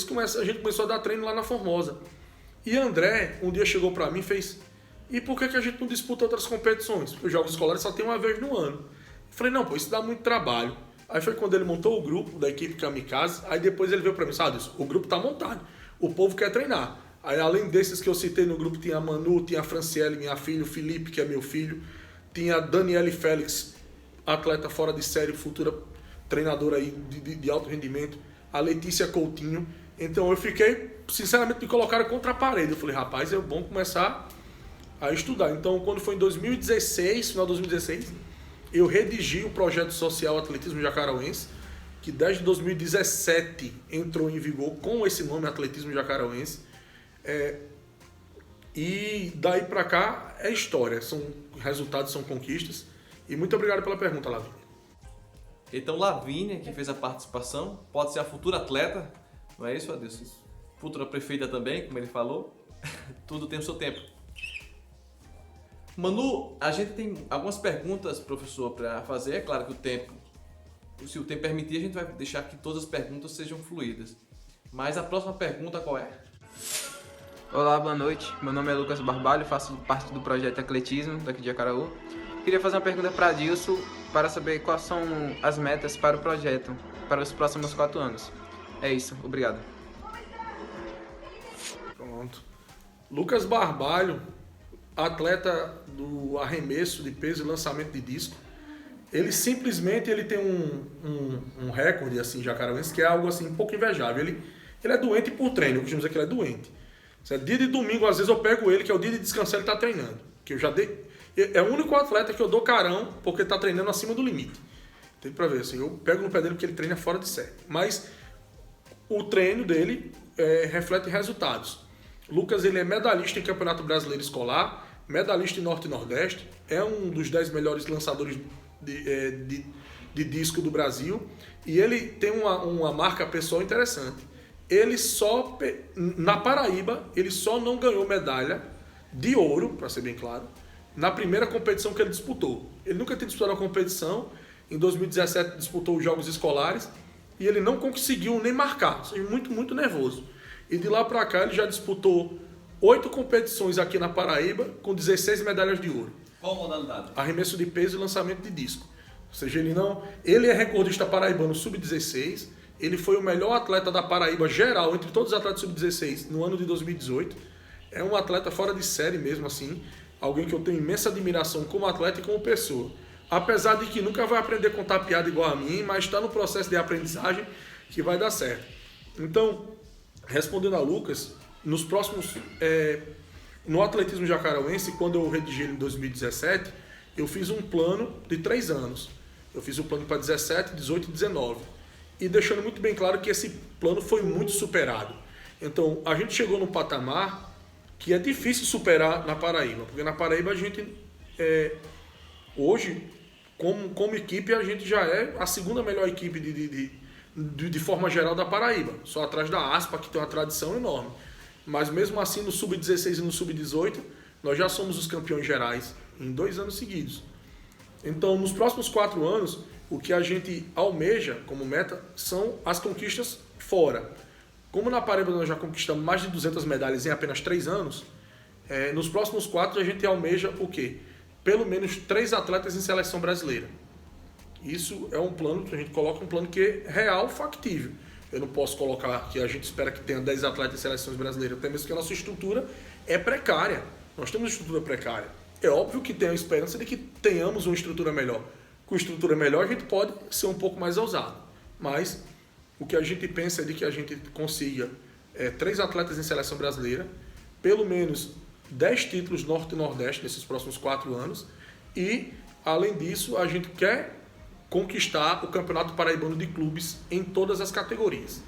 gente começou a dar treino lá na Formosa. E André, um dia chegou pra mim e fez: e por que a gente não disputa outras competições? Porque os jogos escolares só tem uma vez no ano. Eu falei, não, pô, isso dá muito trabalho. Aí foi quando ele montou o grupo da equipe Kamikaze. Aí depois ele veio pra mim, sabe, o grupo tá montado. O povo quer treinar. Aí além desses que eu citei no grupo, tinha a Manu, tinha a Franciele, minha filha, o Felipe, que é meu filho, tinha a Daniele Félix, atleta fora de série, futura treinadora aí de alto rendimento, a Letícia Coutinho. Então eu fiquei, sinceramente, me colocaram contra a parede. Eu falei, rapaz, é bom começar a estudar. Então quando foi em 2016, final de 2016, eu redigi o projeto social Atletismo Jacarauense, que desde 2017 entrou em vigor com esse nome, Atletismo Jacarauense. E daí pra cá é história, são resultados, são conquistas. E muito obrigado pela pergunta, Lavínia. Então Lavínia, que fez a participação, pode ser a futura atleta, não é isso, Adilson? Futura prefeita também, como ele falou. Tudo tem o seu tempo. Manu, a gente tem algumas perguntas, professor, para fazer. É claro que se o tempo permitir, a gente vai deixar que todas as perguntas sejam fluídas. Mas a próxima pergunta qual é? Olá, boa noite. Meu nome é Lucas Barbalho, faço parte do projeto Atletismo daqui de Jacaraú. Queria fazer uma pergunta para Dilson para saber quais são as metas para o projeto. para os próximos 4 anos. É isso, obrigado. Pronto. Lucas Barbalho, atleta do arremesso de peso e lançamento de disco. Ele simplesmente tem um recorde assim, jacarauense, que é algo assim um pouco invejável. Ele é doente por treino, eu costumo dizer que ele é doente. Dia de domingo, às vezes eu pego ele, que é o dia de descansar, ele está treinando. Que eu já dei. É o único atleta que eu dou carão porque está treinando acima do limite. Tem pra ver, assim, eu pego no pé dele porque ele treina fora de série. Mas o treino dele reflete resultados. Lucas, ele é medalhista em Campeonato Brasileiro Escolar, medalhista em Norte e Nordeste, é um dos 10 melhores lançadores de disco do Brasil, e ele tem uma marca pessoal interessante. Ele na Paraíba, ele só não ganhou medalha de ouro, para ser bem claro, na primeira competição que ele disputou. Ele nunca tinha disputado uma competição, em 2017 disputou os Jogos Escolares, e ele não conseguiu nem marcar, ou seja, muito, muito nervoso. E de lá para cá ele já disputou 8 competições aqui na Paraíba, com 16 medalhas de ouro. Qual modalidade? Arremesso de peso e lançamento de disco. Ou seja, ele é recordista paraibano sub-16, ele foi o melhor atleta da Paraíba geral, entre todos os atletas sub-16, no ano de 2018. É um atleta fora de série mesmo, assim, alguém que eu tenho imensa admiração como atleta e como pessoa. Apesar de que nunca vai aprender a contar piada igual a mim, mas está no processo de aprendizagem que vai dar certo. Então, respondendo a Lucas, nos próximos... no atletismo jacarauense, quando eu redigi ele em 2017, eu fiz um plano de 3 anos. Eu fiz um plano para 17, 18 e 19. E deixando muito bem claro que esse plano foi muito superado. Então, a gente chegou num patamar que é difícil superar na Paraíba. Porque na Paraíba a gente, hoje, como equipe, a gente já é a segunda melhor equipe de forma geral da Paraíba. Só atrás da Aspa, que tem uma tradição enorme. Mas mesmo assim, no Sub-16 e no Sub-18, nós já somos os campeões gerais em 2 anos seguidos. Então, nos próximos 4 anos, o que a gente almeja como meta são as conquistas fora. Como na Paraíba nós já conquistamos mais de 200 medalhas em apenas 3 anos, nos próximos 4 a gente almeja o quê? Pelo menos 3 atletas em seleção brasileira. Isso é um plano, a gente coloca um plano que é real, factível. Eu não posso colocar que a gente espera que tenha 10 atletas em seleções brasileiras, até mesmo que a nossa estrutura é precária. Nós temos uma estrutura precária. É óbvio que tem a esperança de que tenhamos uma estrutura melhor. Com estrutura melhor a gente pode ser um pouco mais ousado. Mas o que a gente pensa é de que a gente consiga 3 atletas em seleção brasileira, pelo menos 10 títulos Norte e Nordeste nesses próximos 4 anos. E, além disso, a gente quer conquistar o Campeonato Paraibano de Clubes em todas as categorias,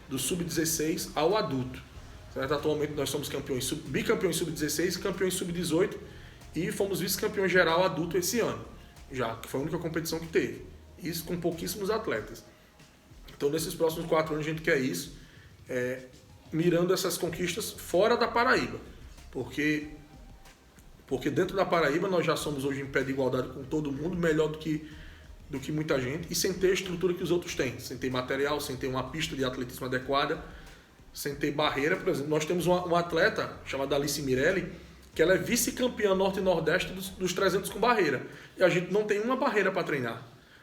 do Sub-16 ao adulto. Certo? Atualmente nós somos bicampeões Sub-16, campeões Sub-18 e fomos vice-campeão geral adulto esse ano, já que foi a única competição que teve. Isso com pouquíssimos atletas. Então, nesses próximos 4 anos a gente quer isso, mirando essas conquistas fora da Paraíba, porque dentro da Paraíba nós já somos hoje em pé de igualdade com todo mundo, melhor do que muita gente, e sem ter a estrutura que os outros têm, sem ter material, sem ter uma pista de atletismo adequada, sem ter barreira. Por exemplo, nós temos uma atleta chamada Alice Mirelli, que ela é vice-campeã Norte e Nordeste dos 300 com barreira, e a gente não tem uma barreira para treinar,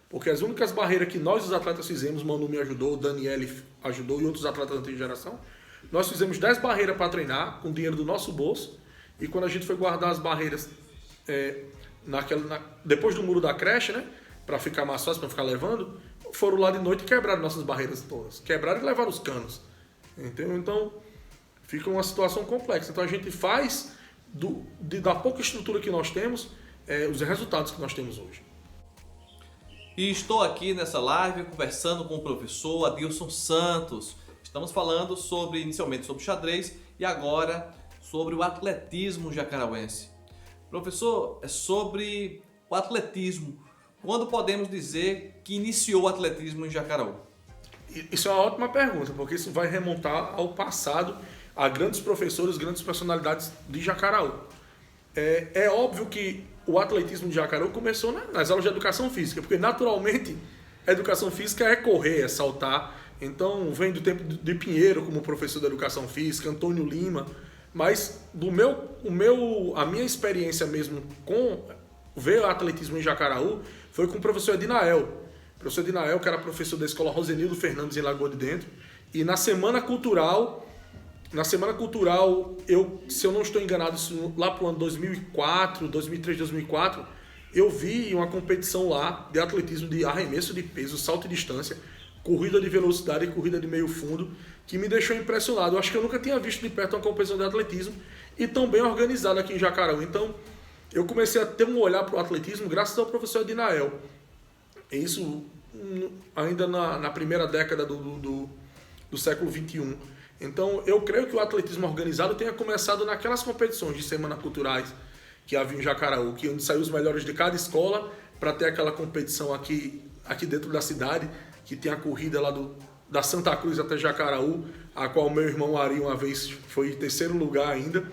porque as únicas barreiras que nós, os atletas, fizemos, Manu me ajudou, o Daniele ajudou e outros atletas da antiga geração, nós fizemos 10 barreiras para treinar, com dinheiro do nosso bolso, e quando a gente foi guardar as barreiras depois do muro da creche, né, para ficar mais fácil, para ficar levando, foram lá de noite e quebraram nossas barreiras todas. Quebraram e levaram os canos. Entendeu? Então, fica uma situação complexa. Então, a gente faz da pouca estrutura que nós temos, os resultados que nós temos hoje. E estou aqui nessa live conversando com o professor Adilson Santos. Estamos falando inicialmente sobre xadrez e agora sobre o atletismo jacarauense. Professor, é sobre o atletismo. Quando podemos dizer que iniciou o atletismo em Jacaraú? Isso é uma ótima pergunta, porque isso vai remontar ao passado, a grandes professores, grandes personalidades de Jacaraú. É óbvio que o atletismo de Jacaraú começou nas aulas de educação física, porque naturalmente a educação física é correr, é saltar. Então vem do tempo de Pinheiro como professor de educação física, Antônio Lima, mas a minha experiência mesmo com ver o atletismo em Jacaraú foi com o professor Edinael. O professor Dinael, que era professor da escola Rosenildo Fernandes em Lagoa de Dentro. E na Semana Cultural, se eu não estou enganado, isso lá para o ano 2004, 2003, 2004, eu vi uma competição lá de atletismo de arremesso de peso, salto e distância, corrida de velocidade e corrida de meio fundo, que me deixou impressionado. Eu acho que eu nunca tinha visto de perto uma competição de atletismo e tão bem organizada aqui em Jacaraú. Então, eu comecei a ter um olhar para o atletismo graças ao professor Dinael. Isso ainda na primeira década do século XXI. Então, eu creio que o atletismo organizado tenha começado naquelas competições de semana culturais que havia em Jacaraú, que onde saiu os melhores de cada escola para ter aquela competição aqui dentro da cidade, que tem a corrida lá da Santa Cruz até Jacaraú, a qual meu irmão Ari uma vez foi em terceiro lugar ainda,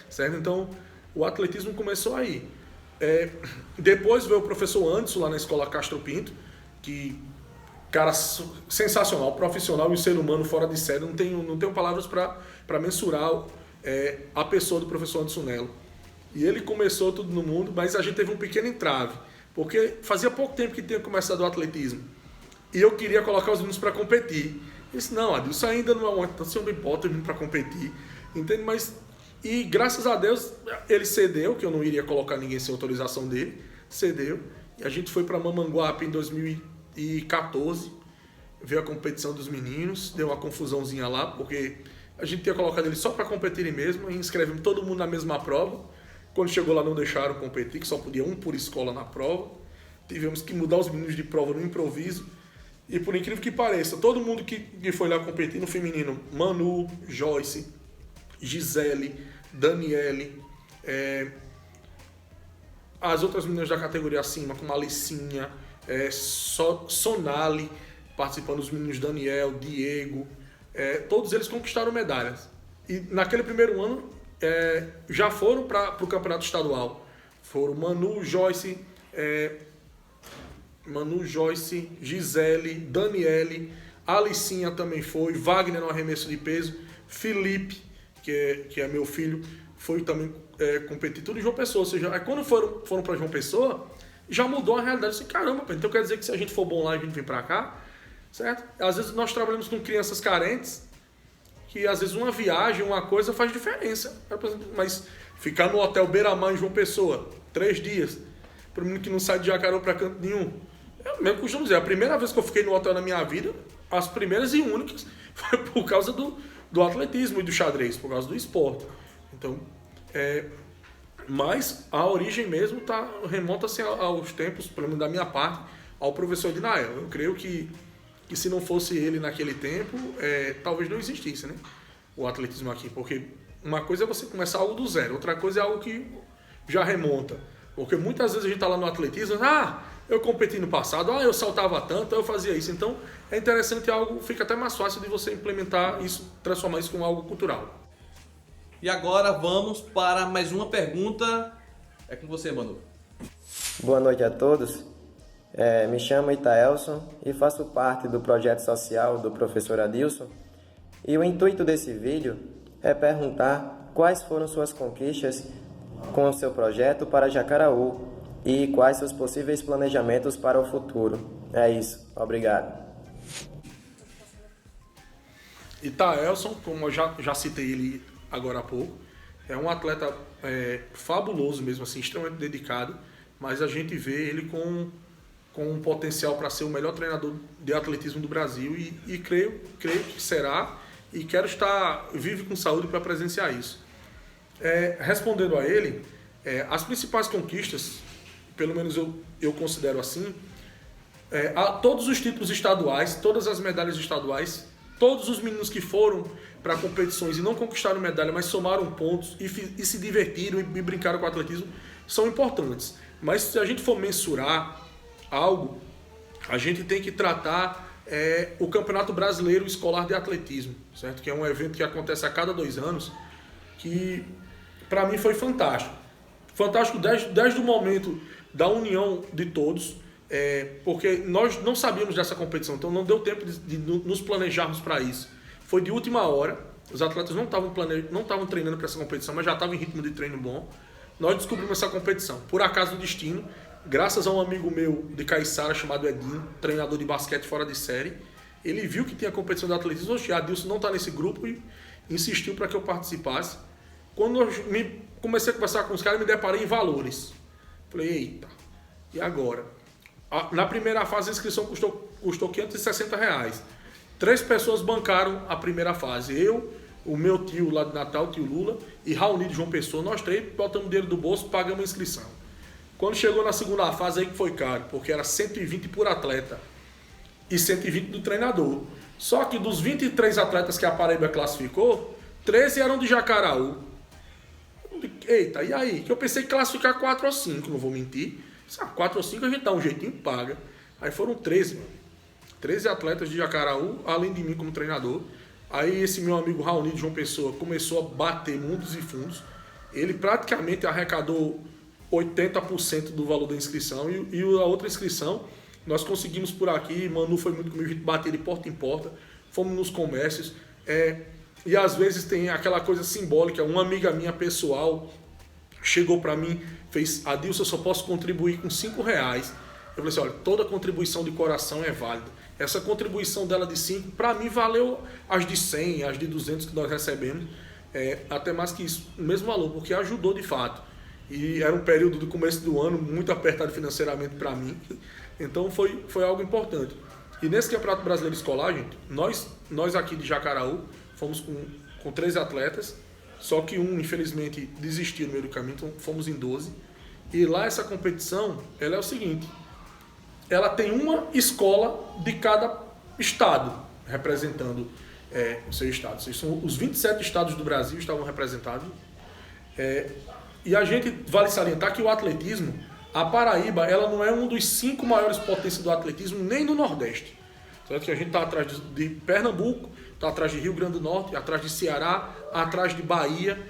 certo? Então, o atletismo começou aí. Depois veio o professor Anderson lá na escola Castro Pinto, que, cara, sensacional, profissional e um ser humano fora de série. Não tenho palavras para mensurar a pessoa do professor Anderson Nelo. E ele começou tudo no mundo, mas a gente teve um pequeno entrave, porque fazia pouco tempo que tinha começado o atletismo. E eu queria colocar os meninos para competir. Eu disse, não, Adilson, ainda não é uma então não bota os meninos para competir. Entende? E graças a Deus ele cedeu, que eu não iria colocar ninguém sem autorização dele, cedeu. E a gente foi para Mamanguape em 2014, veio a competição dos meninos, deu uma confusãozinha lá, porque a gente tinha colocado ele só para competirem mesmo, e inscrevemos todo mundo na mesma prova. Quando chegou lá não deixaram competir, que só podia um por escola na prova. Tivemos que mudar os meninos de prova no improviso. E por incrível que pareça, todo mundo que foi lá competir no feminino, Manu, Joyce, Gisele, Daniele, as outras meninas da categoria acima, como Alicinha, Sonali, participando dos meninos Daniel, Diego, todos eles conquistaram medalhas. E naquele primeiro ano já foram para o campeonato estadual. Foram Manu, Joyce, Gisele, Daniele, Alicinha também foi, Wagner no arremesso de peso, Felipe, que é meu filho, foi também competir tudo em João Pessoa. Ou seja, quando foram para João Pessoa, já mudou a realidade. Eu disse, caramba, então quer dizer que se a gente for bom lá, a gente vem para cá, certo? Às vezes nós trabalhamos com crianças carentes, que às vezes uma viagem, uma coisa faz diferença. Mas ficar no hotel Beira-Mar em João Pessoa, 3 dias, para um menino que não sai de Jacaraú para canto nenhum. Eu mesmo costumo dizer, a primeira vez que eu fiquei no hotel na minha vida, as primeiras e únicas, foi por causa do atletismo e do xadrez, por causa do esporte. Então, mas a origem mesmo remonta-se aos tempos, pelo menos da minha parte, ao professor Dinael. Eu creio que se não fosse ele naquele tempo, talvez não existisse, né, o atletismo aqui. Porque uma coisa é você começar algo do zero, outra coisa é algo que já remonta. Porque muitas vezes a gente está lá no atletismo, eu competi no passado, eu saltava tanto, eu fazia isso. Então é interessante algo, fica até mais fácil de você implementar isso, transformar isso em algo cultural. E agora vamos para mais uma pergunta. É com você, Manu. Boa noite a todos. Me chamo Itaelson e faço parte do projeto social do professor Adilson. E o intuito desse vídeo é perguntar quais foram suas conquistas com o seu projeto para Jacaraú e quais seus possíveis planejamentos para o futuro. É isso. Obrigado. Itaelson, como eu já citei ele agora há pouco, é um atleta fabuloso mesmo, assim, extremamente dedicado, mas a gente vê ele com um potencial para ser o melhor treinador de atletismo do Brasil e creio que será, e quero estar vivo com saúde para presenciar isso. Respondendo a ele, as principais conquistas, pelo menos eu considero assim, todos os títulos estaduais, todas as medalhas estaduais, todos os meninos que foram para competições e não conquistaram medalha, mas somaram pontos e se divertiram e brincaram com o atletismo, são importantes. Mas se a gente for mensurar algo, a gente tem que tratar o Campeonato Brasileiro Escolar de Atletismo, certo? Que é um evento que acontece a cada 2 anos, que para mim foi fantástico. Fantástico desde o momento da união de todos, porque nós não sabíamos dessa competição, então não deu tempo de nos planejarmos para isso. Foi de última hora, os atletas não estavam treinando para essa competição, mas já estavam em ritmo de treino bom. Nós descobrimos essa competição. Por acaso do destino, graças a um amigo meu de Caiçara chamado Edinho, treinador de basquete fora de série, ele viu que tinha competição de atletismo. Oxe, Adilson não está nesse grupo e insistiu para que eu participasse. Quando eu comecei a conversar com os caras, me deparei em valores. Falei, eita, e agora? Na primeira fase a inscrição custou R$560. 3 pessoas bancaram a primeira fase. Eu, o meu tio lá de Natal, o tio Lula, e Raoni de João Pessoa. Nós 3 botamos dinheiro do bolso, pagamos a inscrição. Quando chegou na segunda fase, aí que foi caro, porque era 120 por atleta e 120 do treinador. Só que dos 23 atletas que a Paraíba classificou, 13 eram de Jacaraú. Eita, e aí? Que eu pensei que classificar 4 ou 5, não vou mentir. 4 ou 5 a gente dá um jeitinho e paga. Aí foram 13, mano. 13 atletas de Jacaraú, além de mim como treinador. Aí esse meu amigo Raoni de João Pessoa começou a bater mundos e fundos. Ele praticamente arrecadou 80% do valor da inscrição. E a outra inscrição, nós conseguimos por aqui. Manu foi muito comigo, a gente bateu de porta em porta. Fomos nos comércios. E às vezes tem aquela coisa simbólica. Uma amiga minha pessoal chegou para mim, fez: Adilson, eu só posso contribuir com R$5. Eu falei assim, olha, toda contribuição de coração é válida. Essa contribuição dela de 5, para mim valeu as de 100, as de 200 que nós recebemos, até mais que isso, o mesmo valor, porque ajudou de fato. E era um período do começo do ano muito apertado financeiramente para mim, então foi algo importante. E nesse Campeonato Brasileiro Escolar, gente, nós aqui de Jacaraú fomos com 13 atletas, só que um, infelizmente, desistiu no meio do caminho, então fomos em 12. E lá essa competição, ela é o seguinte: ela tem uma escola de cada estado representando o seu estado. São os 27 estados do Brasil estavam representados. E a gente vale salientar que o atletismo, a Paraíba, ela não é um dos 5 maiores potências do atletismo, nem no Nordeste. Certo? Que a gente está atrás de Pernambuco, está atrás de Rio Grande do Norte, atrás de Ceará, atrás de Bahia,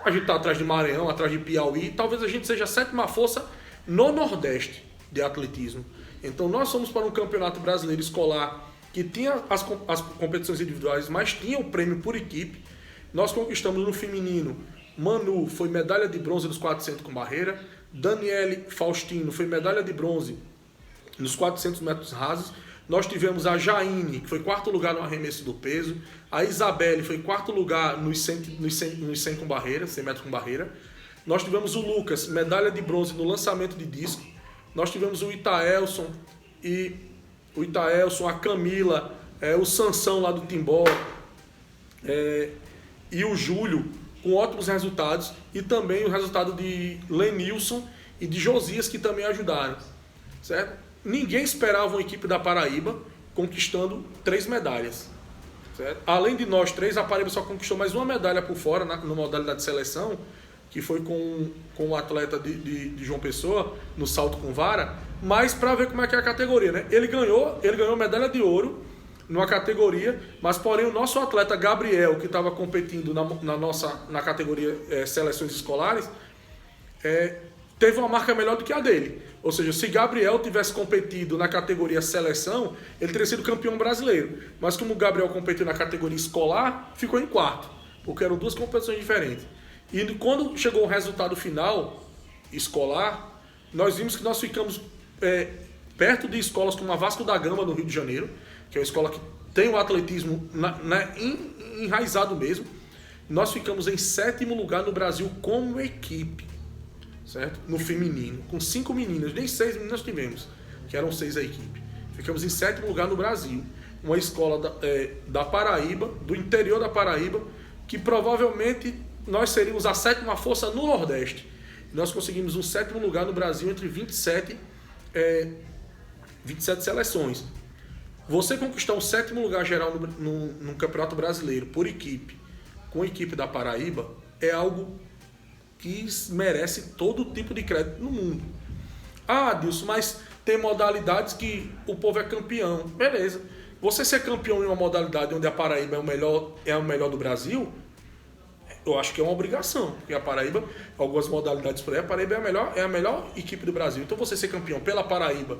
a gente está atrás de Maranhão, atrás de Piauí. Talvez a gente seja a 7ª força no Nordeste de atletismo. Então nós fomos para um campeonato brasileiro escolar que tinha as competições individuais, mas tinha o prêmio por equipe. Nós conquistamos no feminino. Manu foi medalha de bronze nos 400 com barreira. Daniele Faustino foi medalha de bronze nos 400 metros rasos. Nós tivemos a Jaine, que foi 4º lugar no arremesso do peso. A Isabelle foi 4º lugar nos 100 com barreira, 100 metros com barreira. Nós tivemos o Lucas, medalha de bronze no lançamento de disco. Nós tivemos o Itaelson, a Camila, o Sansão lá do Timbó, e o Júlio, com ótimos resultados. E também o resultado de Lenilson e de Josias, que também ajudaram. Certo? Ninguém esperava uma equipe da Paraíba conquistando 3 medalhas. Certo? Além de nós 3, a Paraíba só conquistou mais uma medalha por fora, na modalidade de seleção, que foi com o atleta de João Pessoa, no salto com vara, mas para ver como é que é a categoria, né? Ele ganhou medalha de ouro numa categoria, mas porém o nosso atleta Gabriel, que estava competindo na categoria seleções escolares, teve uma marca melhor do que a dele. Ou seja, se Gabriel tivesse competido na categoria seleção, ele teria sido campeão brasileiro. Mas como o Gabriel competiu na categoria escolar, ficou em 4º, porque eram 2 competições diferentes. E quando chegou o resultado final escolar, nós vimos que nós ficamos perto de escolas como a Vasco da Gama, no Rio de Janeiro, que é uma escola que tem o atletismo enraizado mesmo. Nós ficamos em 7º lugar no Brasil como equipe, certo? No feminino, com 5 meninas, nem 6 meninas tivemos, que eram 6 a equipe. Ficamos em 7º lugar no Brasil. Uma escola da Paraíba, do interior da Paraíba, que provavelmente nós seríamos a 7ª força no Nordeste. Nós conseguimos um 7º lugar no Brasil entre 27 seleções. Você conquistar um 7º lugar geral no Campeonato Brasileiro por equipe, com a equipe da Paraíba, é algo que merece todo tipo de crédito no mundo. Ah, Adilson, mas tem modalidades que o povo é campeão. Beleza. Você ser campeão em uma modalidade onde a Paraíba é o melhor do Brasil, eu acho que é uma obrigação, porque a Paraíba, algumas modalidades por aí, a Paraíba é a melhor equipe do Brasil. Então você ser campeão pela Paraíba,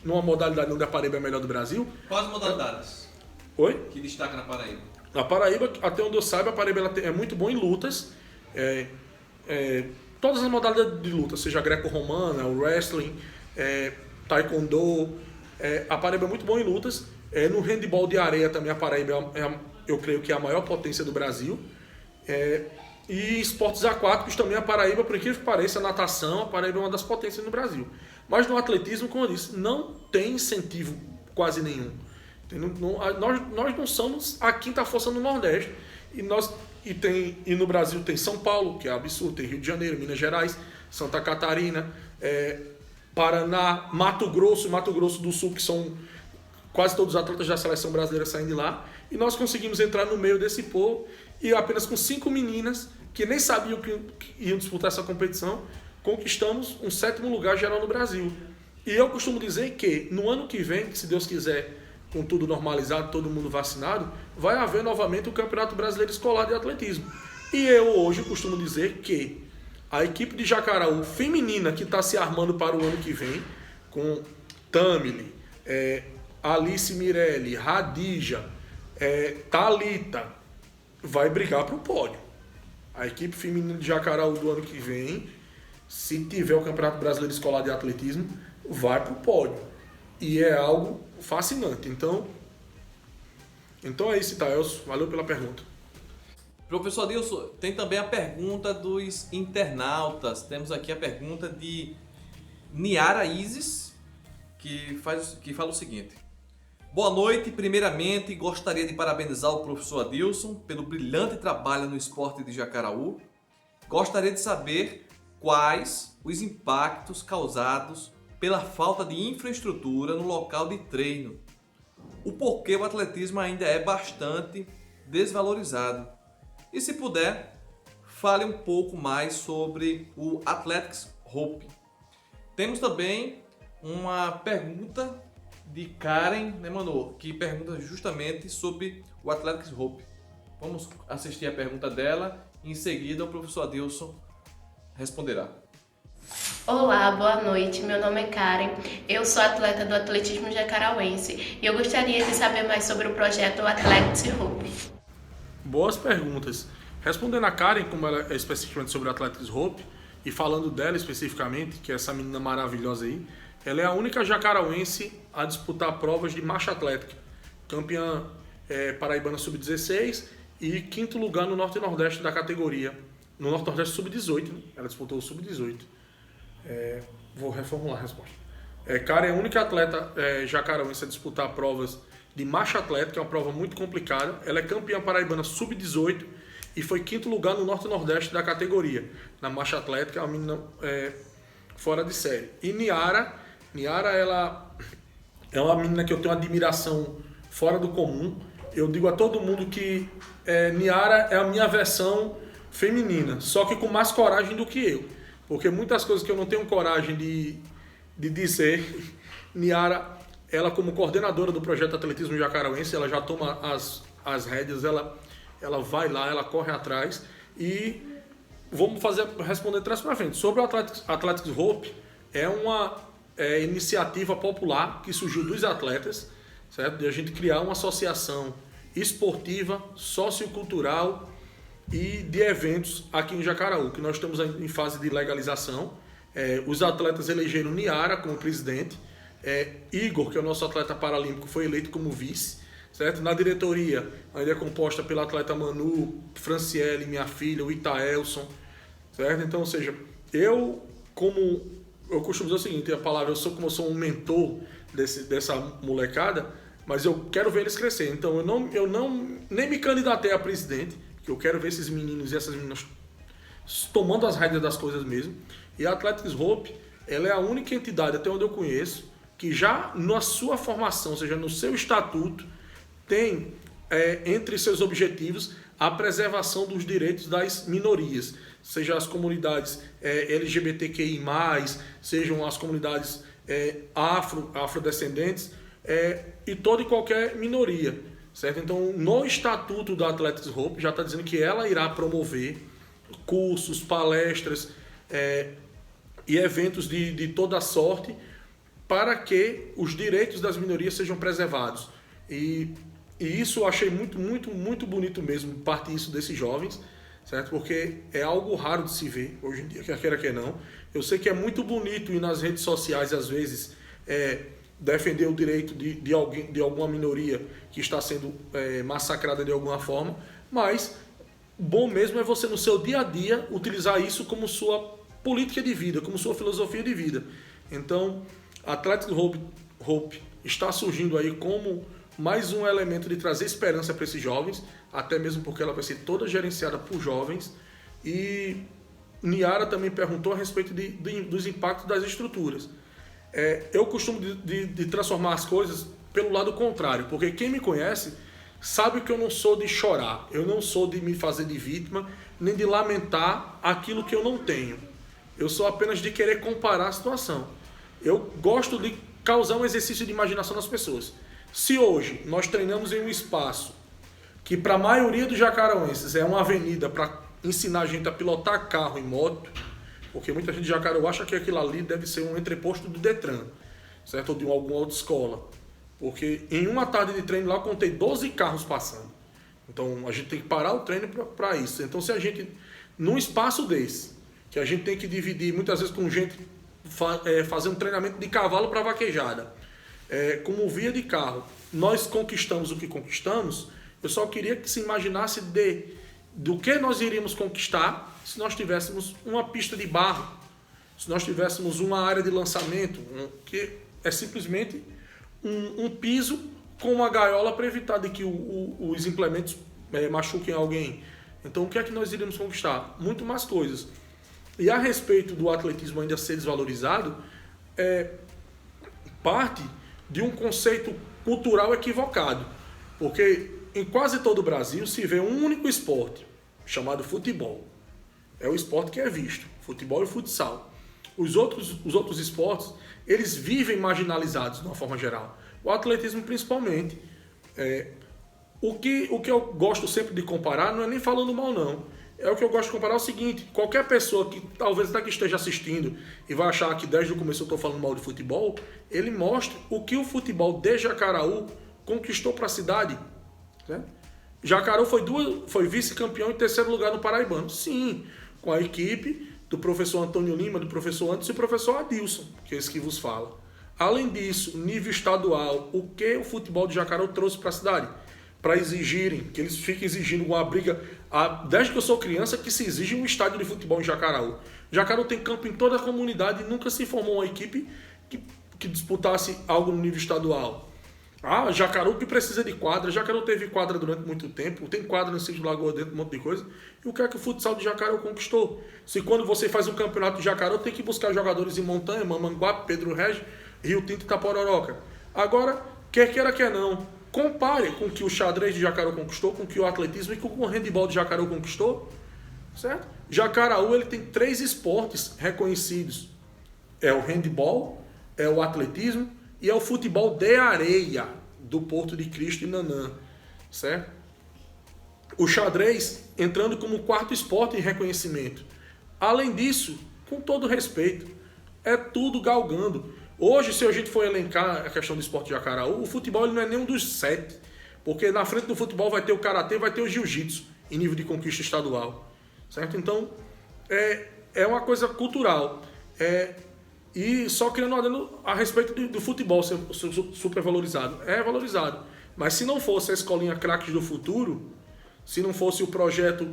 numa modalidade onde a Paraíba é a melhor do Brasil... Quais modalidades? Oi? Que destaca na Paraíba? Na Paraíba, até onde eu saiba, a Paraíba é muito boa em lutas. Todas as modalidades de luta, seja greco-romana, o wrestling, taekwondo. A Paraíba é muito boa em lutas. No handebol de areia também a Paraíba eu creio que é a maior potência do Brasil. E esportes aquáticos também a Paraíba, por incrível que pareça, a natação, a Paraíba é uma das potências no Brasil. Mas no atletismo, como eu disse, não tem incentivo quase nenhum. Nós não somos a quinta força no Nordeste. E no Brasil tem São Paulo, que é absurdo, tem Rio de Janeiro, Minas Gerais, Santa Catarina, Paraná, Mato Grosso do Sul, que são quase todos os atletas da seleção brasileira saindo de lá. E nós conseguimos entrar no meio desse povo e apenas com 5 meninas que nem sabiam que iam disputar essa competição, conquistamos um 7º lugar geral no Brasil. E eu costumo dizer que no ano que vem, se Deus quiser, com tudo normalizado, todo mundo vacinado, vai haver novamente o Campeonato Brasileiro Escolar de Atletismo. E eu hoje costumo dizer que a equipe de Jacaraú feminina que está se armando para o ano que vem, com Tamile, Alice Mirelli, Radija, Thalita, vai brigar para o pódio. A equipe feminina de Jacaraú do ano que vem, se tiver o Campeonato Brasileiro Escolar de Atletismo, vai para o pódio. E é algo fascinante. Então é isso, Itaelson. Valeu pela pergunta. Professor Adilson, tem também a pergunta dos internautas. Temos aqui a pergunta de Niara Isis, que fala o seguinte. Boa noite. Primeiramente, gostaria de parabenizar o professor Adilson pelo brilhante trabalho no esporte de Jacaraú. Gostaria de saber quais os impactos causados pela falta de infraestrutura no local de treino. O porquê o atletismo ainda é bastante desvalorizado. E se puder, fale um pouco mais sobre o Athletics Hope. Temos também uma pergunta de Karen, né, Manu, que pergunta justamente sobre o Athletics Hope. Vamos assistir a pergunta dela e em seguida o professor Adilson responderá. Olá, boa noite. Meu nome é Karen. Eu sou atleta do atletismo jacarauense e eu gostaria de saber mais sobre o projeto Athletics Hope. Boas perguntas. Respondendo a Karen, como ela é especificamente sobre o Athletics Hope, e falando dela especificamente, que é essa menina maravilhosa aí, ela é a única jacarauense a disputar provas de marcha atlética. Campeã paraibana sub-16 e 5º lugar no Norte e Nordeste da categoria. No Norte e Nordeste sub-18, né? Ela disputou o sub-18. Vou reformular a resposta. Karen é a única atleta jacarauense a disputar provas de marcha atlética, é uma prova muito complicada. Ela é campeã paraibana sub-18 e foi 5º lugar no Norte e Nordeste da categoria. Na marcha atlética, é uma menina fora de série. E Niara, ela é uma menina que eu tenho uma admiração fora do comum. Eu digo a todo mundo que Niara é a minha versão feminina, só que com mais coragem do que eu. Porque muitas coisas que eu não tenho coragem de dizer, Niara, ela como coordenadora do projeto Atletismo Jacarauense, ela já toma as rédeas, ela vai lá, ela corre atrás e vamos responder trás para frente. Sobre o Athletics Hope, é uma iniciativa popular que surgiu dos atletas, certo? De a gente criar uma associação esportiva, sociocultural e de eventos aqui em Jacaraú, que nós estamos em fase de legalização. Os atletas elegeram Niara como presidente, Igor, que é o nosso atleta paralímpico, foi eleito como vice, certo? Na diretoria, ainda é composta pela atleta Manu, Franciele, minha filha, o Itaelson, certo? Então, ou seja, eu costumo dizer o seguinte, como eu sou um mentor dessa molecada, mas eu quero ver eles crescer. Então, eu não nem me candidatei a presidente, que eu quero ver esses meninos e essas meninas tomando as rédeas das coisas mesmo. E a Athletics Hope, ela é a única entidade, até onde eu conheço, que já na sua formação, ou seja, no seu estatuto, tem entre seus objetivos a preservação dos direitos das minorias, seja as comunidades LGBTQI+, sejam as comunidades afrodescendentes e toda e qualquer minoria, certo? Então, no estatuto da Athletics Hope já está dizendo que ela irá promover cursos, palestras e eventos de toda sorte para que os direitos das minorias sejam preservados. E isso eu achei muito, muito, muito bonito mesmo, parte isso desses jovens, certo? Porque é algo raro de se ver hoje em dia, quer queira, quer não. Eu sei que é muito bonito ir nas redes sociais, às vezes, defender o direito de alguém, de alguma minoria que está sendo massacrada de alguma forma, mas bom mesmo é você, no seu dia a dia, utilizar isso como sua política de vida, como sua filosofia de vida. Então, a Athletic Hope está surgindo aí como mais um elemento de trazer esperança para esses jovens, até mesmo porque ela vai ser toda gerenciada por jovens. E Niara também perguntou a respeito dos impactos das estruturas. Eu costumo de transformar as coisas pelo lado contrário, porque quem me conhece sabe que eu não sou de chorar, eu não sou de me fazer de vítima, nem de lamentar aquilo que eu não tenho. Eu sou apenas de querer comparar a situação. Eu gosto de causar um exercício de imaginação nas pessoas. Se hoje nós treinamos em um espaço que para a maioria dos jacarauenses é uma avenida para ensinar a gente a pilotar carro e moto, porque muita gente de Jacareú acha que aquilo ali deve ser um entreposto do Detran, certo? Ou de alguma outra escola. Porque em uma tarde de treino lá eu contei 12 carros passando. Então a gente tem que parar o treino para isso. Então se a gente, num espaço desse, que a gente tem que dividir muitas vezes com gente fazendo treinamento de cavalo para vaquejada, como via de carro, nós conquistamos o que conquistamos, eu só queria que se imaginasse do que nós iríamos conquistar se nós tivéssemos uma pista de barro, se nós tivéssemos uma área de lançamento, que é simplesmente um piso com uma gaiola para evitar de que os implementos machuquem alguém. Então o que é que nós iríamos conquistar? Muito mais coisas. E a respeito do atletismo ainda ser desvalorizado, parte de um conceito cultural equivocado. Porque em quase todo o Brasil se vê um único esporte, chamado futebol. É o esporte que é visto, futebol e futsal. Os outros esportes, eles vivem marginalizados de uma forma geral. O atletismo principalmente. O que eu gosto sempre de comparar, não é nem falando mal não, o que eu gosto de comparar é o seguinte: qualquer pessoa que talvez até que esteja assistindo e vai achar que desde o começo eu estou falando mal de futebol, ele mostra o que o futebol de Jacaraú conquistou para a cidade. Né? Jacaraú foi vice-campeão em 3º lugar no Paraibano. Sim, com a equipe do professor Antônio Lima, do professor Anderson e do professor Adilson, que é esse que vos fala. Além disso, nível estadual, o que o futebol de Jacaraú trouxe para a cidade? Para exigirem, que eles fiquem exigindo uma briga, desde que eu sou criança, que se exige um estádio de futebol em Jacaraú. Jacaraú tem campo em toda a comunidade e nunca se formou uma equipe que disputasse algo no nível estadual. Jacaraú que precisa de quadra. Jacaraú teve quadra durante muito tempo, tem quadra no Sítio Lagoa dentro, um monte de coisa. E o que é que o futsal de Jacaraú conquistou? Se quando você faz um campeonato de Jacaraú, tem que buscar jogadores em Montanha, Mamanguape, Pedro Regis, Rio Tinto e Itapororoca. Agora, quer queira, quer não, compare com o que o xadrez de Jacaraú conquistou, com o que o atletismo e com o handebol de Jacaraú conquistou, certo? Jacaraú ele tem 3 esportes reconhecidos. É o handebol, é o atletismo e é o futebol de areia do Porto de Cristo e Nanã, certo? O xadrez entrando como 4º esporte em reconhecimento. Além disso, com todo respeito, é tudo galgando. Hoje, se a gente for elencar a questão do esporte de Jacaraú, o futebol ele não é nenhum dos 7, porque na frente do futebol vai ter o karatê, vai ter o jiu-jitsu em nível de conquista estadual, certo? Então, é uma coisa cultural. E só querendo adendo a respeito do futebol ser super valorizado. É valorizado. Mas se não fosse a escolinha Craques do Futuro, se não fosse o projeto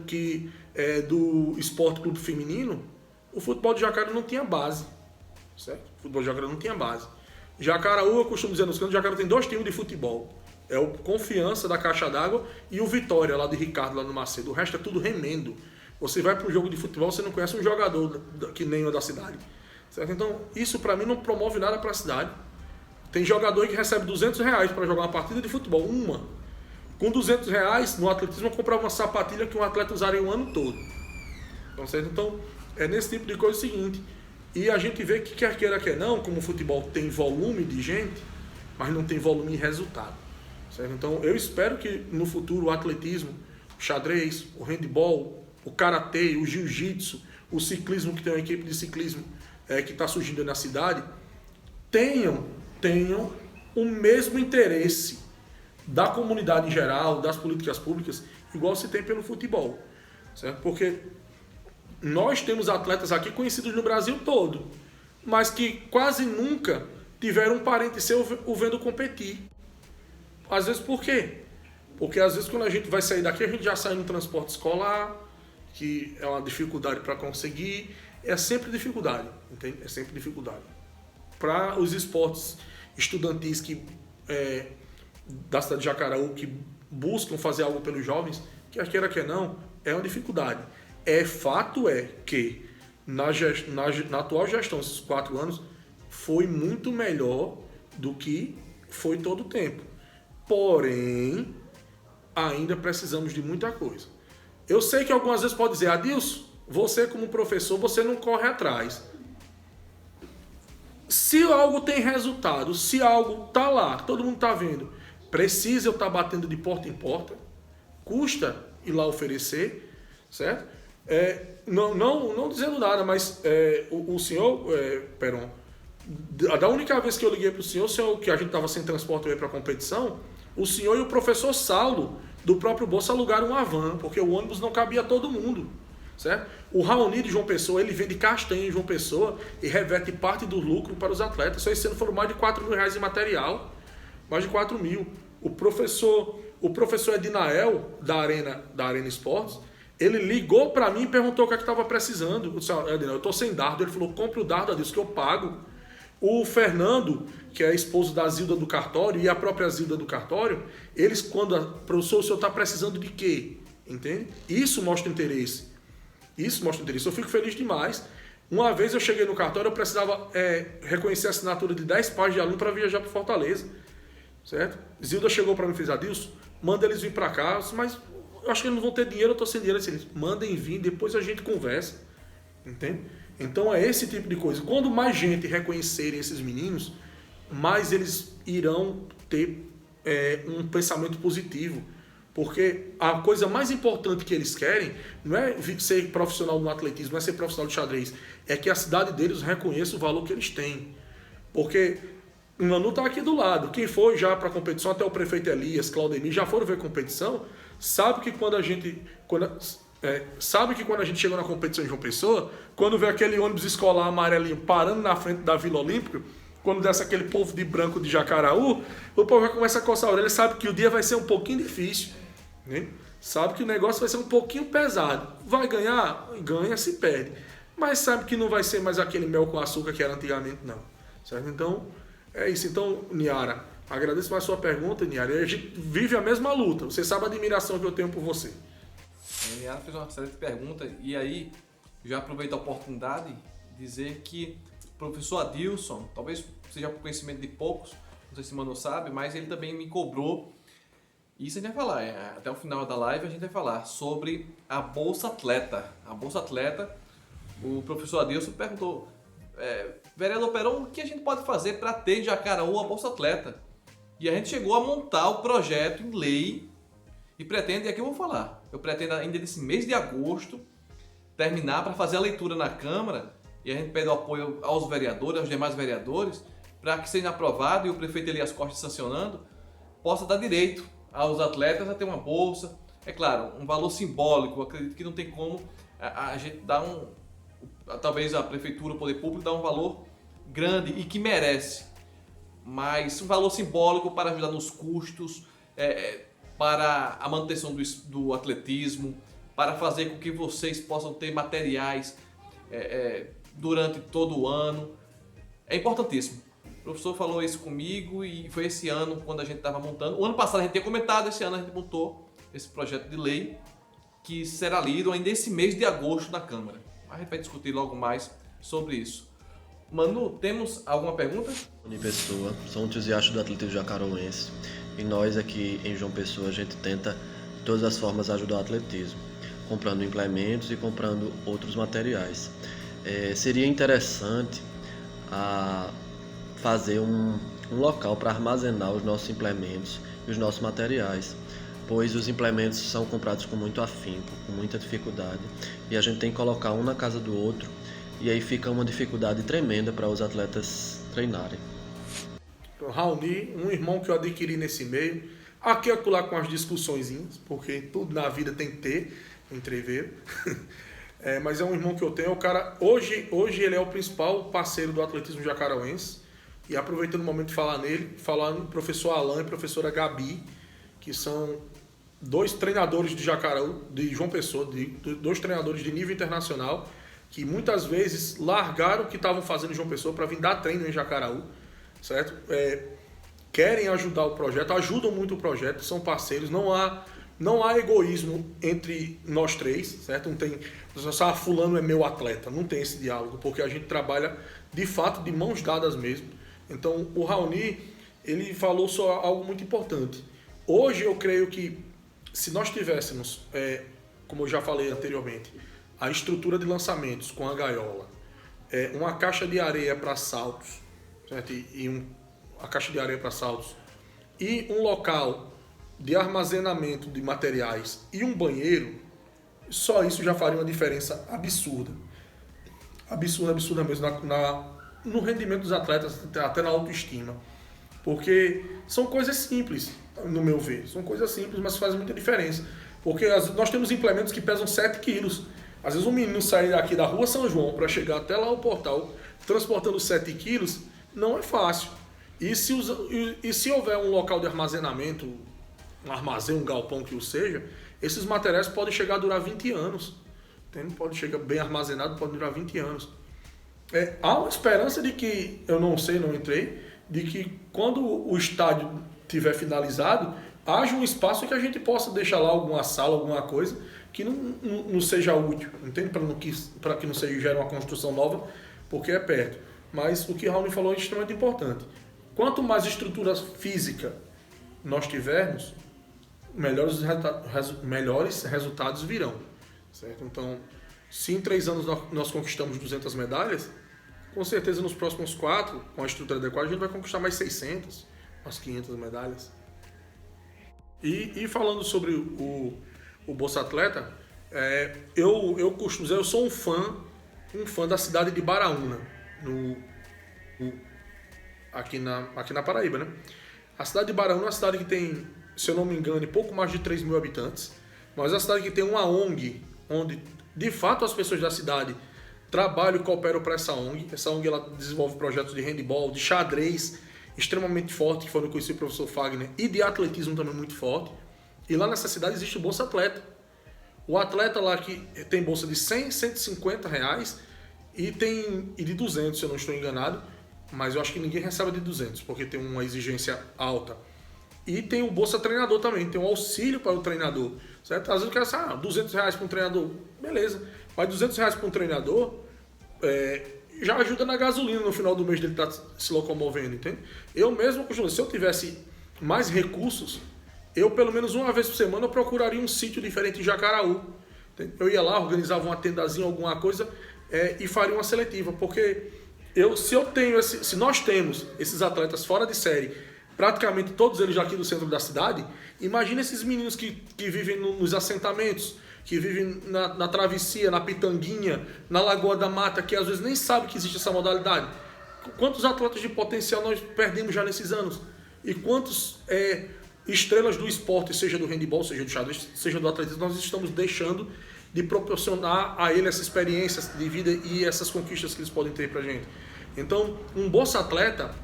do Esporte Clube Feminino, o futebol de Jacaraú não tinha base. Certo? O futebol de Jacaraú não tinha base. Jacaraú, eu costumo dizer nos cantos, Jacaraú tem 2 times de futebol. É o Confiança da Caixa d'Água e o Vitória, lá de Ricardo, lá no Macedo. O resto é tudo remendo. Você vai para um jogo de futebol, você não conhece um jogador que nem o da cidade. Certo? Então, isso para mim não promove nada para a cidade. Tem jogador que recebe R$200 para jogar uma partida de futebol, uma. Com R$200 no atletismo eu comprava uma sapatilha que um atleta usaria o ano todo. Então, certo? Então, é nesse tipo de coisa o seguinte. E a gente vê que quer queira, quer não, como o futebol tem volume de gente, mas não tem volume em resultado. Certo? Então, eu espero que no futuro o atletismo, o xadrez, o handebol, o karatê, o jiu-jitsu, o ciclismo, que tem uma equipe de ciclismo que está surgindo na cidade, tenham o mesmo interesse da comunidade em geral, das políticas públicas, igual se tem pelo futebol. certo? Porque nós temos atletas aqui conhecidos no Brasil todo, mas que quase nunca tiveram um parente seu o vendo competir. Às vezes por quê? Porque às vezes quando a gente vai sair daqui, a gente já sai no transporte escolar, que é uma dificuldade para conseguir, é sempre dificuldade, entende? É sempre dificuldade. Para os esportes estudantis da cidade de Jacaraú, que buscam fazer algo pelos jovens, quer queira, quer não, é uma dificuldade. Fato é que na atual gestão, esses 4 anos, foi muito melhor do que foi todo o tempo. Porém, ainda precisamos de muita coisa. Eu sei que algumas vezes pode dizer, Adilson, você como professor, você não corre atrás. Se algo tem resultado, se algo está lá, todo mundo está vendo, precisa eu estar batendo de porta em porta, custa ir lá oferecer, certo? Não dizendo nada, mas o senhor, Peron, da única vez que eu liguei para o senhor, que a gente estava sem transporte para a competição, o senhor e o professor Saulo, do próprio bolso, alugaram uma van, porque o ônibus não cabia todo mundo, certo? O Raoni de João Pessoa, ele vende castanha em João Pessoa e reverte parte do lucro para os atletas. Só esse ano foram mais de R$4.000 em material, mais de 4 mil. O professor Edinael, da Arena Esportes, ele ligou para mim e perguntou o que estava precisando. Eu disse, Edinael, eu estou sem dardo. Ele falou, compre o dardo, disse que eu pago. O Fernando, que é esposo da Zilda do Cartório, e a própria Zilda do Cartório, eles, professor, o senhor está precisando de quê? Entende? Isso mostra interesse. Eu fico feliz demais. Uma vez eu cheguei no cartório, eu precisava reconhecer a assinatura de 10 páginas de aluno para viajar para Fortaleza. Certo? Zilda chegou para mim e fez, Adilson, manda eles vir para cá, mas eu acho que eles não vão ter dinheiro, eu estou sem dinheiro. Assim, mandem vir, depois a gente conversa. Entende? Então é esse tipo de coisa. Quando mais gente reconhecerem esses meninos, mais eles irão ter um pensamento positivo. Porque a coisa mais importante que eles querem não é ser profissional no atletismo, não é ser profissional de xadrez. É que a cidade deles reconheça o valor que eles têm. Porque o Manu está aqui do lado. Quem foi já para a competição, até o prefeito Elias, Claudemir, já foram ver competição, sabe que quando a gente chegou na competição em João Pessoa, quando vê aquele ônibus escolar amarelinho parando na frente da Vila Olímpica, quando desce aquele povo de branco de Jacaraú, o povo já começa a coçar a orelha, sabe que o dia vai ser um pouquinho difícil, né? Sabe que o negócio vai ser um pouquinho pesado. Vai ganhar? Ganha, se perde. Mas sabe que não vai ser mais aquele mel com açúcar que era antigamente, não. Certo? Então, é isso. Então, Niara, agradeço mais a sua pergunta, Niara. A gente vive a mesma luta. Você sabe a admiração que eu tenho por você. A Niara fez uma excelente pergunta e aí já aproveito a oportunidade de dizer que o professor Adilson, talvez seja por conhecimento de poucos, não sei se o Manu sabe, mas ele também me cobrou. Isso a gente vai falar, até o final da live a gente vai falar sobre a Bolsa Atleta. A Bolsa Atleta, o professor Adilson perguntou, vereador Peron, o que a gente pode fazer para ter em Jacaraú a Bolsa Atleta? E a gente chegou a montar o projeto em lei e pretende, e aqui eu vou falar, eu pretendo ainda nesse mês de agosto terminar para fazer a leitura na Câmara e a gente pede o apoio aos vereadores, aos demais vereadores, para que seja aprovado e o prefeito Elias Costa sancionando, possa dar direito aos atletas a ter uma bolsa. É claro, um valor simbólico, eu acredito que não tem como a gente dar talvez a prefeitura, o poder público, dar um valor grande e que merece, mas um valor simbólico para ajudar nos custos, para a manutenção do atletismo, para fazer com que vocês possam ter materiais durante todo o ano. É importantíssimo. O professor falou isso comigo e foi esse ano quando a gente estava montando. O ano passado a gente tinha comentado, esse ano a gente montou esse projeto de lei que será lido ainda esse mês de agosto na Câmara. A gente vai discutir logo mais sobre isso. Manu, temos alguma pergunta? João Pessoa, sou um entusiasta do atletismo jacarouense e nós aqui em João Pessoa a gente tenta de todas as formas ajudar o atletismo, comprando implementos e comprando outros materiais. Seria interessante fazer um local para armazenar os nossos implementos e os nossos materiais, pois os implementos são comprados com muito afinco, com muita dificuldade, e a gente tem que colocar um na casa do outro, e aí fica uma dificuldade tremenda para os atletas treinarem. Raoni, um irmão que eu adquiri nesse meio, aqui e acolá com as discussõezinhas, porque tudo na vida tem que ter, entreveiro. Mas é um irmão que eu tenho. O cara, hoje ele é o principal parceiro do atletismo jacarauense. E aproveitando o momento de falar nele, falando do professor Alain e professora Gabi, que são 2 treinadores de Jacaraú, de João Pessoa, 2 treinadores de nível internacional, que muitas vezes largaram o que estavam fazendo em João Pessoa para vir dar treino em Jacaraú, certo? Querem ajudar o projeto, ajudam muito o projeto, são parceiros, não há egoísmo entre nós 3, certo? Não tem, fulano é meu atleta, não tem esse diálogo, porque a gente trabalha de fato de mãos dadas mesmo. Então o Raoni, ele falou só algo muito importante. Hoje eu creio que se nós tivéssemos, como eu já falei anteriormente, a estrutura de lançamentos com a gaiola, uma caixa de areia para saltos, certo? A caixa de areia para saltos e um local de armazenamento de materiais e um banheiro, só isso já faria uma diferença absurda. Absurda mesmo no rendimento dos atletas, até na autoestima. Porque são coisas simples, no meu ver. São coisas simples, mas fazem muita diferença. Porque nós temos implementos que pesam 7 quilos. Às vezes um menino sair daqui da rua São João para chegar até lá ao portal, transportando 7 quilos, não é fácil. E se houver um local de armazenamento, um armazém, um galpão que o seja, esses materiais podem chegar a durar 20 anos. Entende? Pode chegar bem armazenado, pode durar 20 anos. Há uma esperança de que, eu não sei, não entrei, de que quando o estádio tiver finalizado, haja um espaço que a gente possa deixar lá alguma sala, alguma coisa, que não seja útil, entende? Para que não seja gere uma construção nova, porque é perto. Mas o que Raul falou é extremamente importante. Quanto mais estrutura física nós tivermos, melhores resultados virão. Certo? Então, se em 3 anos nós conquistamos 200 medalhas, com certeza nos próximos 4, com a estrutura adequada, a gente vai conquistar mais 600, umas 500 medalhas. E falando sobre o Bolsa Atleta, eu costumo dizer, eu sou um fã da cidade de Baraúna, aqui na Paraíba, né? A cidade de Baraúna é uma cidade que tem, se eu não me engano, pouco mais de 3 mil habitantes, mas é uma cidade que tem uma ONG, onde de fato as pessoas da cidade trabalham e cooperam para essa ONG. Essa ONG ela desenvolve projetos de handball, de xadrez extremamente forte, que foi onde eu conheci o professor Fagner, e de atletismo também muito forte. E lá nessa cidade existe o Bolsa Atleta. O atleta lá que tem bolsa de 100, 150 reais e de 200, se eu não estou enganado, mas eu acho que ninguém recebe de 200, porque tem uma exigência alta. E tem o Bolsa Treinador também, tem um auxílio para o treinador, certo? Às vezes eu quero saber, 200 reais para um treinador, beleza, mas 200 reais para um treinador já ajuda na gasolina no final do mês dele estar se locomovendo, entende? Eu mesmo, se eu tivesse mais recursos, eu pelo menos uma vez por semana eu procuraria um sítio diferente em Jacaraú. Entende? Eu ia lá, organizava uma tendazinha, alguma coisa, e faria uma seletiva, porque se nós temos esses atletas fora de série, praticamente todos eles já aqui no centro da cidade, imagina esses meninos que vivem nos assentamentos, que vivem na travessia, na pitanguinha, na Lagoa da Mata, que às vezes nem sabem que existe essa modalidade. Quantos atletas de potencial nós perdemos já nesses anos? E quantos estrelas do esporte, seja do handebol, seja do xadrez, seja do atletismo, nós estamos deixando de proporcionar a ele essa experiência de vida e essas conquistas que eles podem ter pra gente. Então, um Bolsa Atleta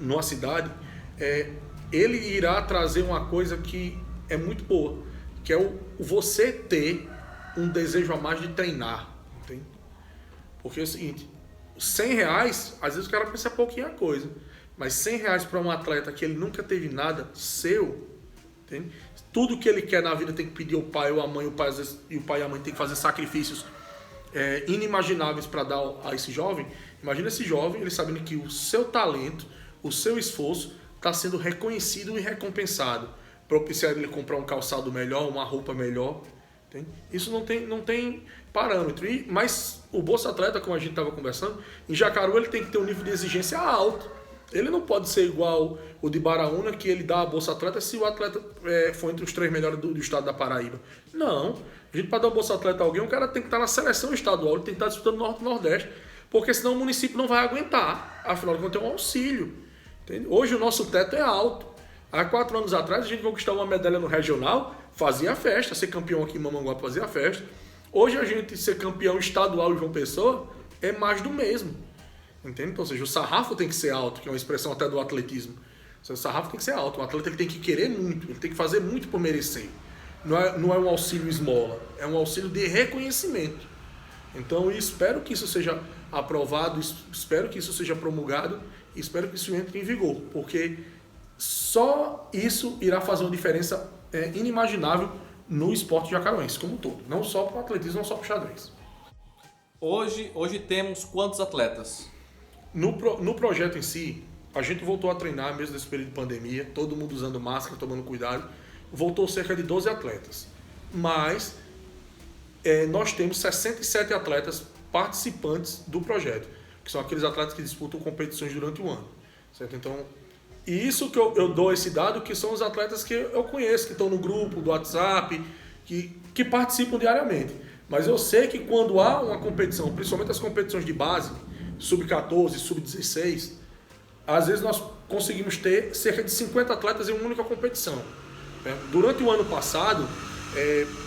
numa cidade, ele irá trazer uma coisa que é muito boa, que é você ter um desejo a mais de treinar, entende? Porque é o seguinte, 100 reais, às vezes o cara pensa pouquinho a coisa, mas 100 reais para um atleta que ele nunca teve nada seu, entende? Tudo que ele quer na vida tem que pedir ao pai ou à mãe, e o pai e a mãe tem que fazer sacrifícios inimagináveis para dar a esse jovem. Imagina esse jovem, ele sabendo que o seu talento, o seu esforço está sendo reconhecido e recompensado, propiciar ele comprar um calçado melhor, uma roupa melhor. Entende? Isso não tem parâmetro. Mas o Bolsa Atleta, como a gente estava conversando, em Jacaru ele tem que ter um nível de exigência alto. Ele não pode ser igual o de Baraúna, que ele dá a Bolsa Atleta se o atleta for entre os 3 melhores do estado da Paraíba. Não. A gente, para dar o Bolsa Atleta a alguém, o cara tem que estar na seleção estadual, ele tem que estar disputando Norte e Nordeste, porque senão o município não vai aguentar. Afinal de contas, tem um auxílio. Entende? Hoje o nosso teto é alto. Há 4 anos atrás, a gente conquistou uma medalha no regional fazia festa, ser campeão aqui em Mamanguape fazia festa. Hoje a gente ser campeão estadual em João Pessoa é mais do mesmo. Entende? Então, ou seja, o sarrafo tem que ser alto, que é uma expressão até do atletismo. O sarrafo tem que ser alto, o atleta ele tem que querer muito, ele tem que fazer muito por merecer. Não é um auxílio esmola, é um auxílio de reconhecimento. Então, eu espero que isso seja aprovado, espero que isso seja promulgado, e espero que isso entre em vigor, porque só isso irá fazer uma diferença inimaginável no esporte jacaruense como um todo, não só para o atletismo, não só para o xadrez. Hoje temos quantos atletas? No projeto em si, a gente voltou a treinar mesmo nesse período de pandemia, todo mundo usando máscara, tomando cuidado, voltou cerca de 12 atletas, mas nós temos 67 atletas participantes do projeto, que são aqueles atletas que disputam competições durante o ano, certo? Então, e isso que eu dou esse dado, que são os atletas que eu conheço, que estão no grupo do WhatsApp, que participam diariamente. Mas eu sei que quando há uma competição, principalmente as competições de base, sub-14, sub-16, às vezes nós conseguimos ter cerca de 50 atletas em uma única competição. Durante o ano passado,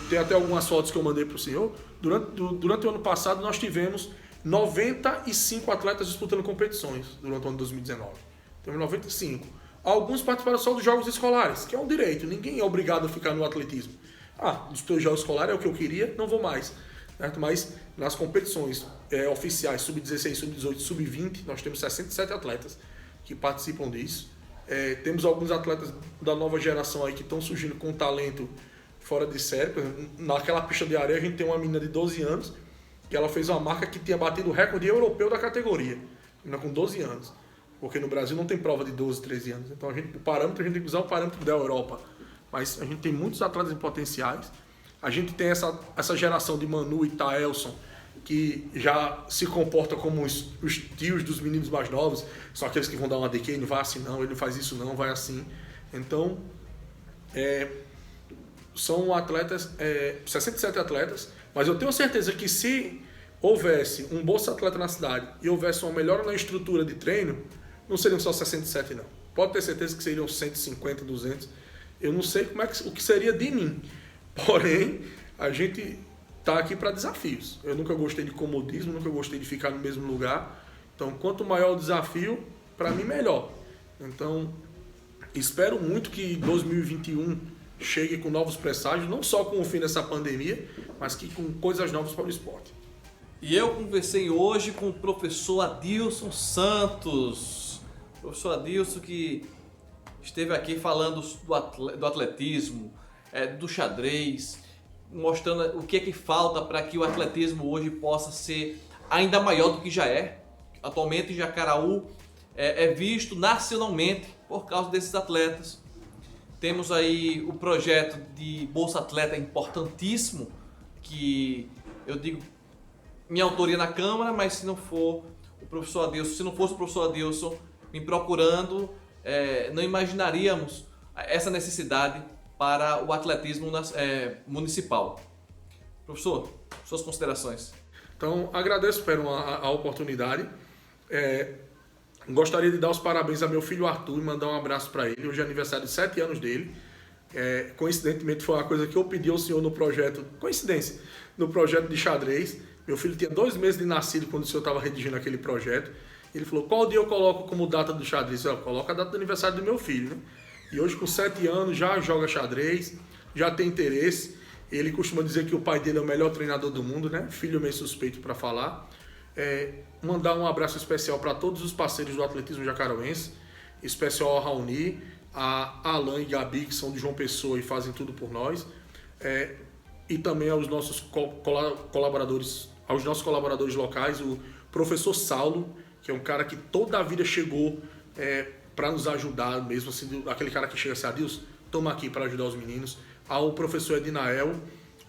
tem até algumas fotos que eu mandei para o senhor, durante o ano passado nós tivemos 95 atletas disputando competições durante o ano de 2019. Temos 95. Alguns participaram só dos jogos escolares, que é um direito, ninguém é obrigado a ficar no atletismo. Disputei os jogos escolares, é o que eu queria, não vou mais. Certo? Mas nas competições oficiais, sub-16, sub-18, sub-20, nós temos 67 atletas que participam disso. Temos alguns atletas da nova geração aí que estão surgindo com talento fora de série. Por exemplo, naquela pista de areia a gente tem uma menina de 12 anos que ela fez uma marca que tinha batido o recorde europeu da categoria, menina com 12 anos. Porque no Brasil não tem prova de 12, 13 anos. Então a gente tem que usar o parâmetro da Europa. Mas a gente tem muitos atletas em potenciais. A gente tem essa geração de Manu e Taelson, que já se comporta como os tios dos meninos mais novos. São aqueles que vão dar uma DQ, não vai assim não, ele não faz isso não, vai assim. Então, são atletas, 67 atletas, mas eu tenho certeza que se houvesse um Bolsa Atleta na cidade e houvesse uma melhora na estrutura de treino, não seriam só 67 não. Pode ter certeza que seriam 150, 200. Eu não sei o que seria de mim. Porém, a gente está aqui para desafios. Eu nunca gostei de comodismo, nunca gostei de ficar no mesmo lugar. Então, quanto maior o desafio, para mim, melhor. Então, espero muito que 2021 chegue com novos presságios, não só com o fim dessa pandemia, mas que com coisas novas para o esporte. E eu conversei hoje com o professor Adilson Santos. Professor Adilson, que esteve aqui falando do atletismo, do xadrez, mostrando o que é que falta para que o atletismo hoje possa ser ainda maior do que já é. Atualmente, Jacaraú é visto nacionalmente por causa desses atletas. Temos aí o projeto de Bolsa Atleta importantíssimo, que eu digo minha autoria na Câmara, mas se não fosse o professor Adilson me procurando, não imaginaríamos essa necessidade para o atletismo municipal. Professor, suas considerações. Então, agradeço a oportunidade. Gostaria de dar os parabéns a meu filho Arthur e mandar um abraço para ele. Hoje é aniversário de 7 anos dele. Coincidentemente, foi uma coisa que eu pedi ao senhor no projeto, no projeto de xadrez. Meu filho tinha 2 meses de nascido quando o senhor estava redigindo aquele projeto. Ele falou, qual dia eu coloco como data do xadrez? Eu coloco a data do aniversário do meu filho, né? E hoje, com 7 anos, já joga xadrez, já tem interesse. Ele costuma dizer que o pai dele é o melhor treinador do mundo, né? Filho meio suspeito para falar. Mandar um abraço especial para todos os parceiros do atletismo jacaruense, especial ao Raoni, a Alan e Gabi, que são de João Pessoa e fazem tudo por nós, e também aos nossos colaboradores, locais, o professor Saulo, que é um cara que toda a vida chegou para nos ajudar, mesmo assim, aquele cara que chega assim, Adilson, toma aqui para ajudar os meninos, ao professor Edinael,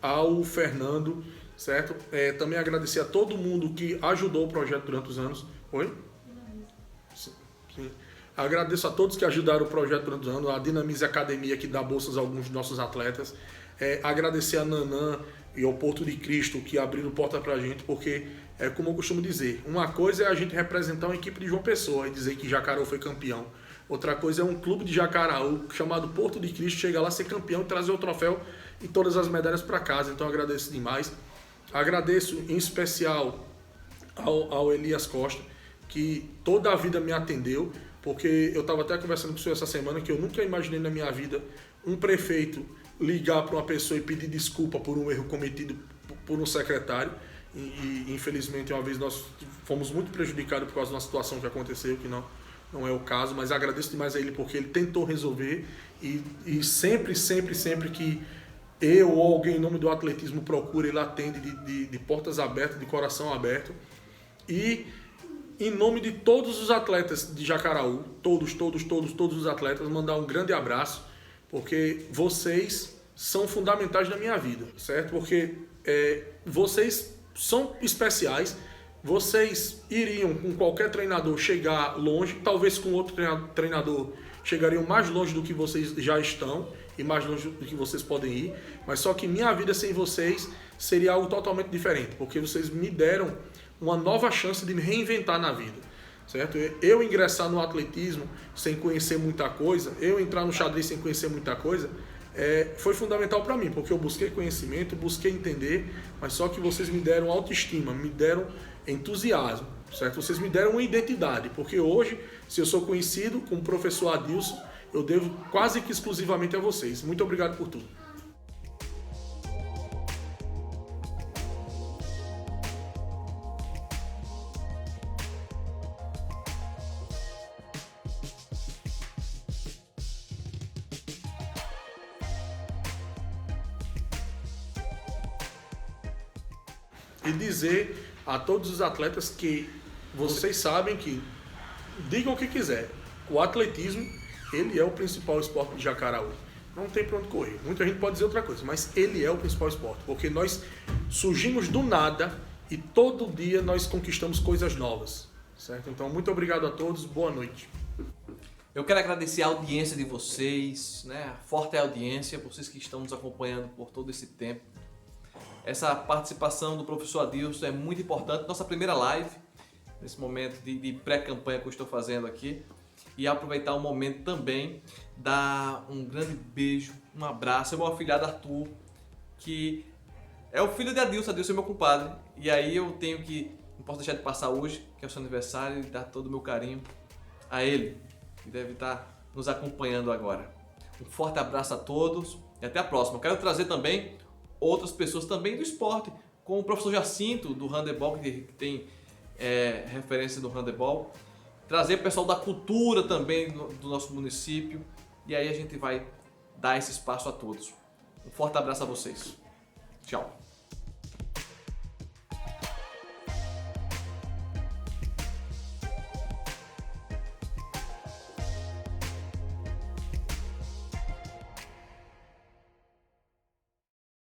ao Fernando, certo? Também agradecer a todo mundo que ajudou o projeto durante os anos. Oi? Sim. Agradeço a todos que ajudaram o projeto durante os anos, a Dinamize Academia, que dá bolsas a alguns dos nossos atletas. Agradecer a Nanã e ao Porto de Cristo, que abriram porta pra gente, porque, como eu costumo dizer, uma coisa é a gente representar uma equipe de João Pessoa e dizer que Jacaraú foi campeão. Outra coisa é um clube de Jacaraú chamado Porto de Cristo chegar lá, ser campeão e trazer o troféu e todas as medalhas para casa. Então eu agradeço demais. Agradeço em especial ao Elias Costa, que toda a vida me atendeu, porque eu estava até conversando com o senhor essa semana que eu nunca imaginei na minha vida um prefeito ligar para uma pessoa e pedir desculpa por um erro cometido por um secretário. E infelizmente uma vez nós fomos muito prejudicados por causa de uma situação que aconteceu, que não é o caso, mas agradeço demais a ele porque ele tentou resolver e sempre que eu ou alguém em nome do atletismo procura, ele atende de portas abertas, de coração aberto. E em nome de todos os atletas de Jacaraú, todos os atletas, mandar um grande abraço, porque vocês são fundamentais na minha vida, certo? Porque vocês são especiais, vocês iriam com qualquer treinador chegar longe, talvez com outro treinador chegariam mais longe do que vocês já estão e mais longe do que vocês podem ir, mas só que minha vida sem vocês seria algo totalmente diferente, porque vocês me deram uma nova chance de me reinventar na vida, certo? Eu ingressar no atletismo sem conhecer muita coisa, eu entrar no xadrez sem conhecer muita coisa, foi fundamental para mim, porque eu busquei conhecimento, busquei entender, mas só que vocês me deram autoestima, me deram entusiasmo, certo? Vocês me deram uma identidade, porque hoje, se eu sou conhecido como professor Adilson, eu devo quase que exclusivamente a vocês. Muito obrigado por tudo. E dizer a todos os atletas que vocês sabem que, digam o que quiser, o atletismo, ele é o principal esporte de Jacaraú. Não tem pra onde correr. Muita gente pode dizer outra coisa, mas ele é o principal esporte, porque nós surgimos do nada e todo dia nós conquistamos coisas novas, certo? Então, muito obrigado a todos, boa noite. Eu quero agradecer a audiência de vocês, né? A forte audiência, vocês que estão nos acompanhando por todo esse tempo. Essa participação do professor Adilson é muito importante. Nossa primeira live, nesse momento de pré-campanha que eu estou fazendo aqui. E aproveitar o momento também, dar um grande beijo, um abraço ao meu afilhado Arthur, que é o filho de Adilson. Adilson é meu compadre. E aí eu tenho que, não posso deixar de passar hoje, que é o seu aniversário, e dar todo o meu carinho a ele, que deve estar nos acompanhando agora. Um forte abraço a todos e até a próxima. Eu quero trazer também outras pessoas também do esporte, como o professor Jacinto, do handebol, que tem referência do handebol. Trazer o pessoal da cultura também do nosso município. E aí a gente vai dar esse espaço a todos. Um forte abraço a vocês. Tchau.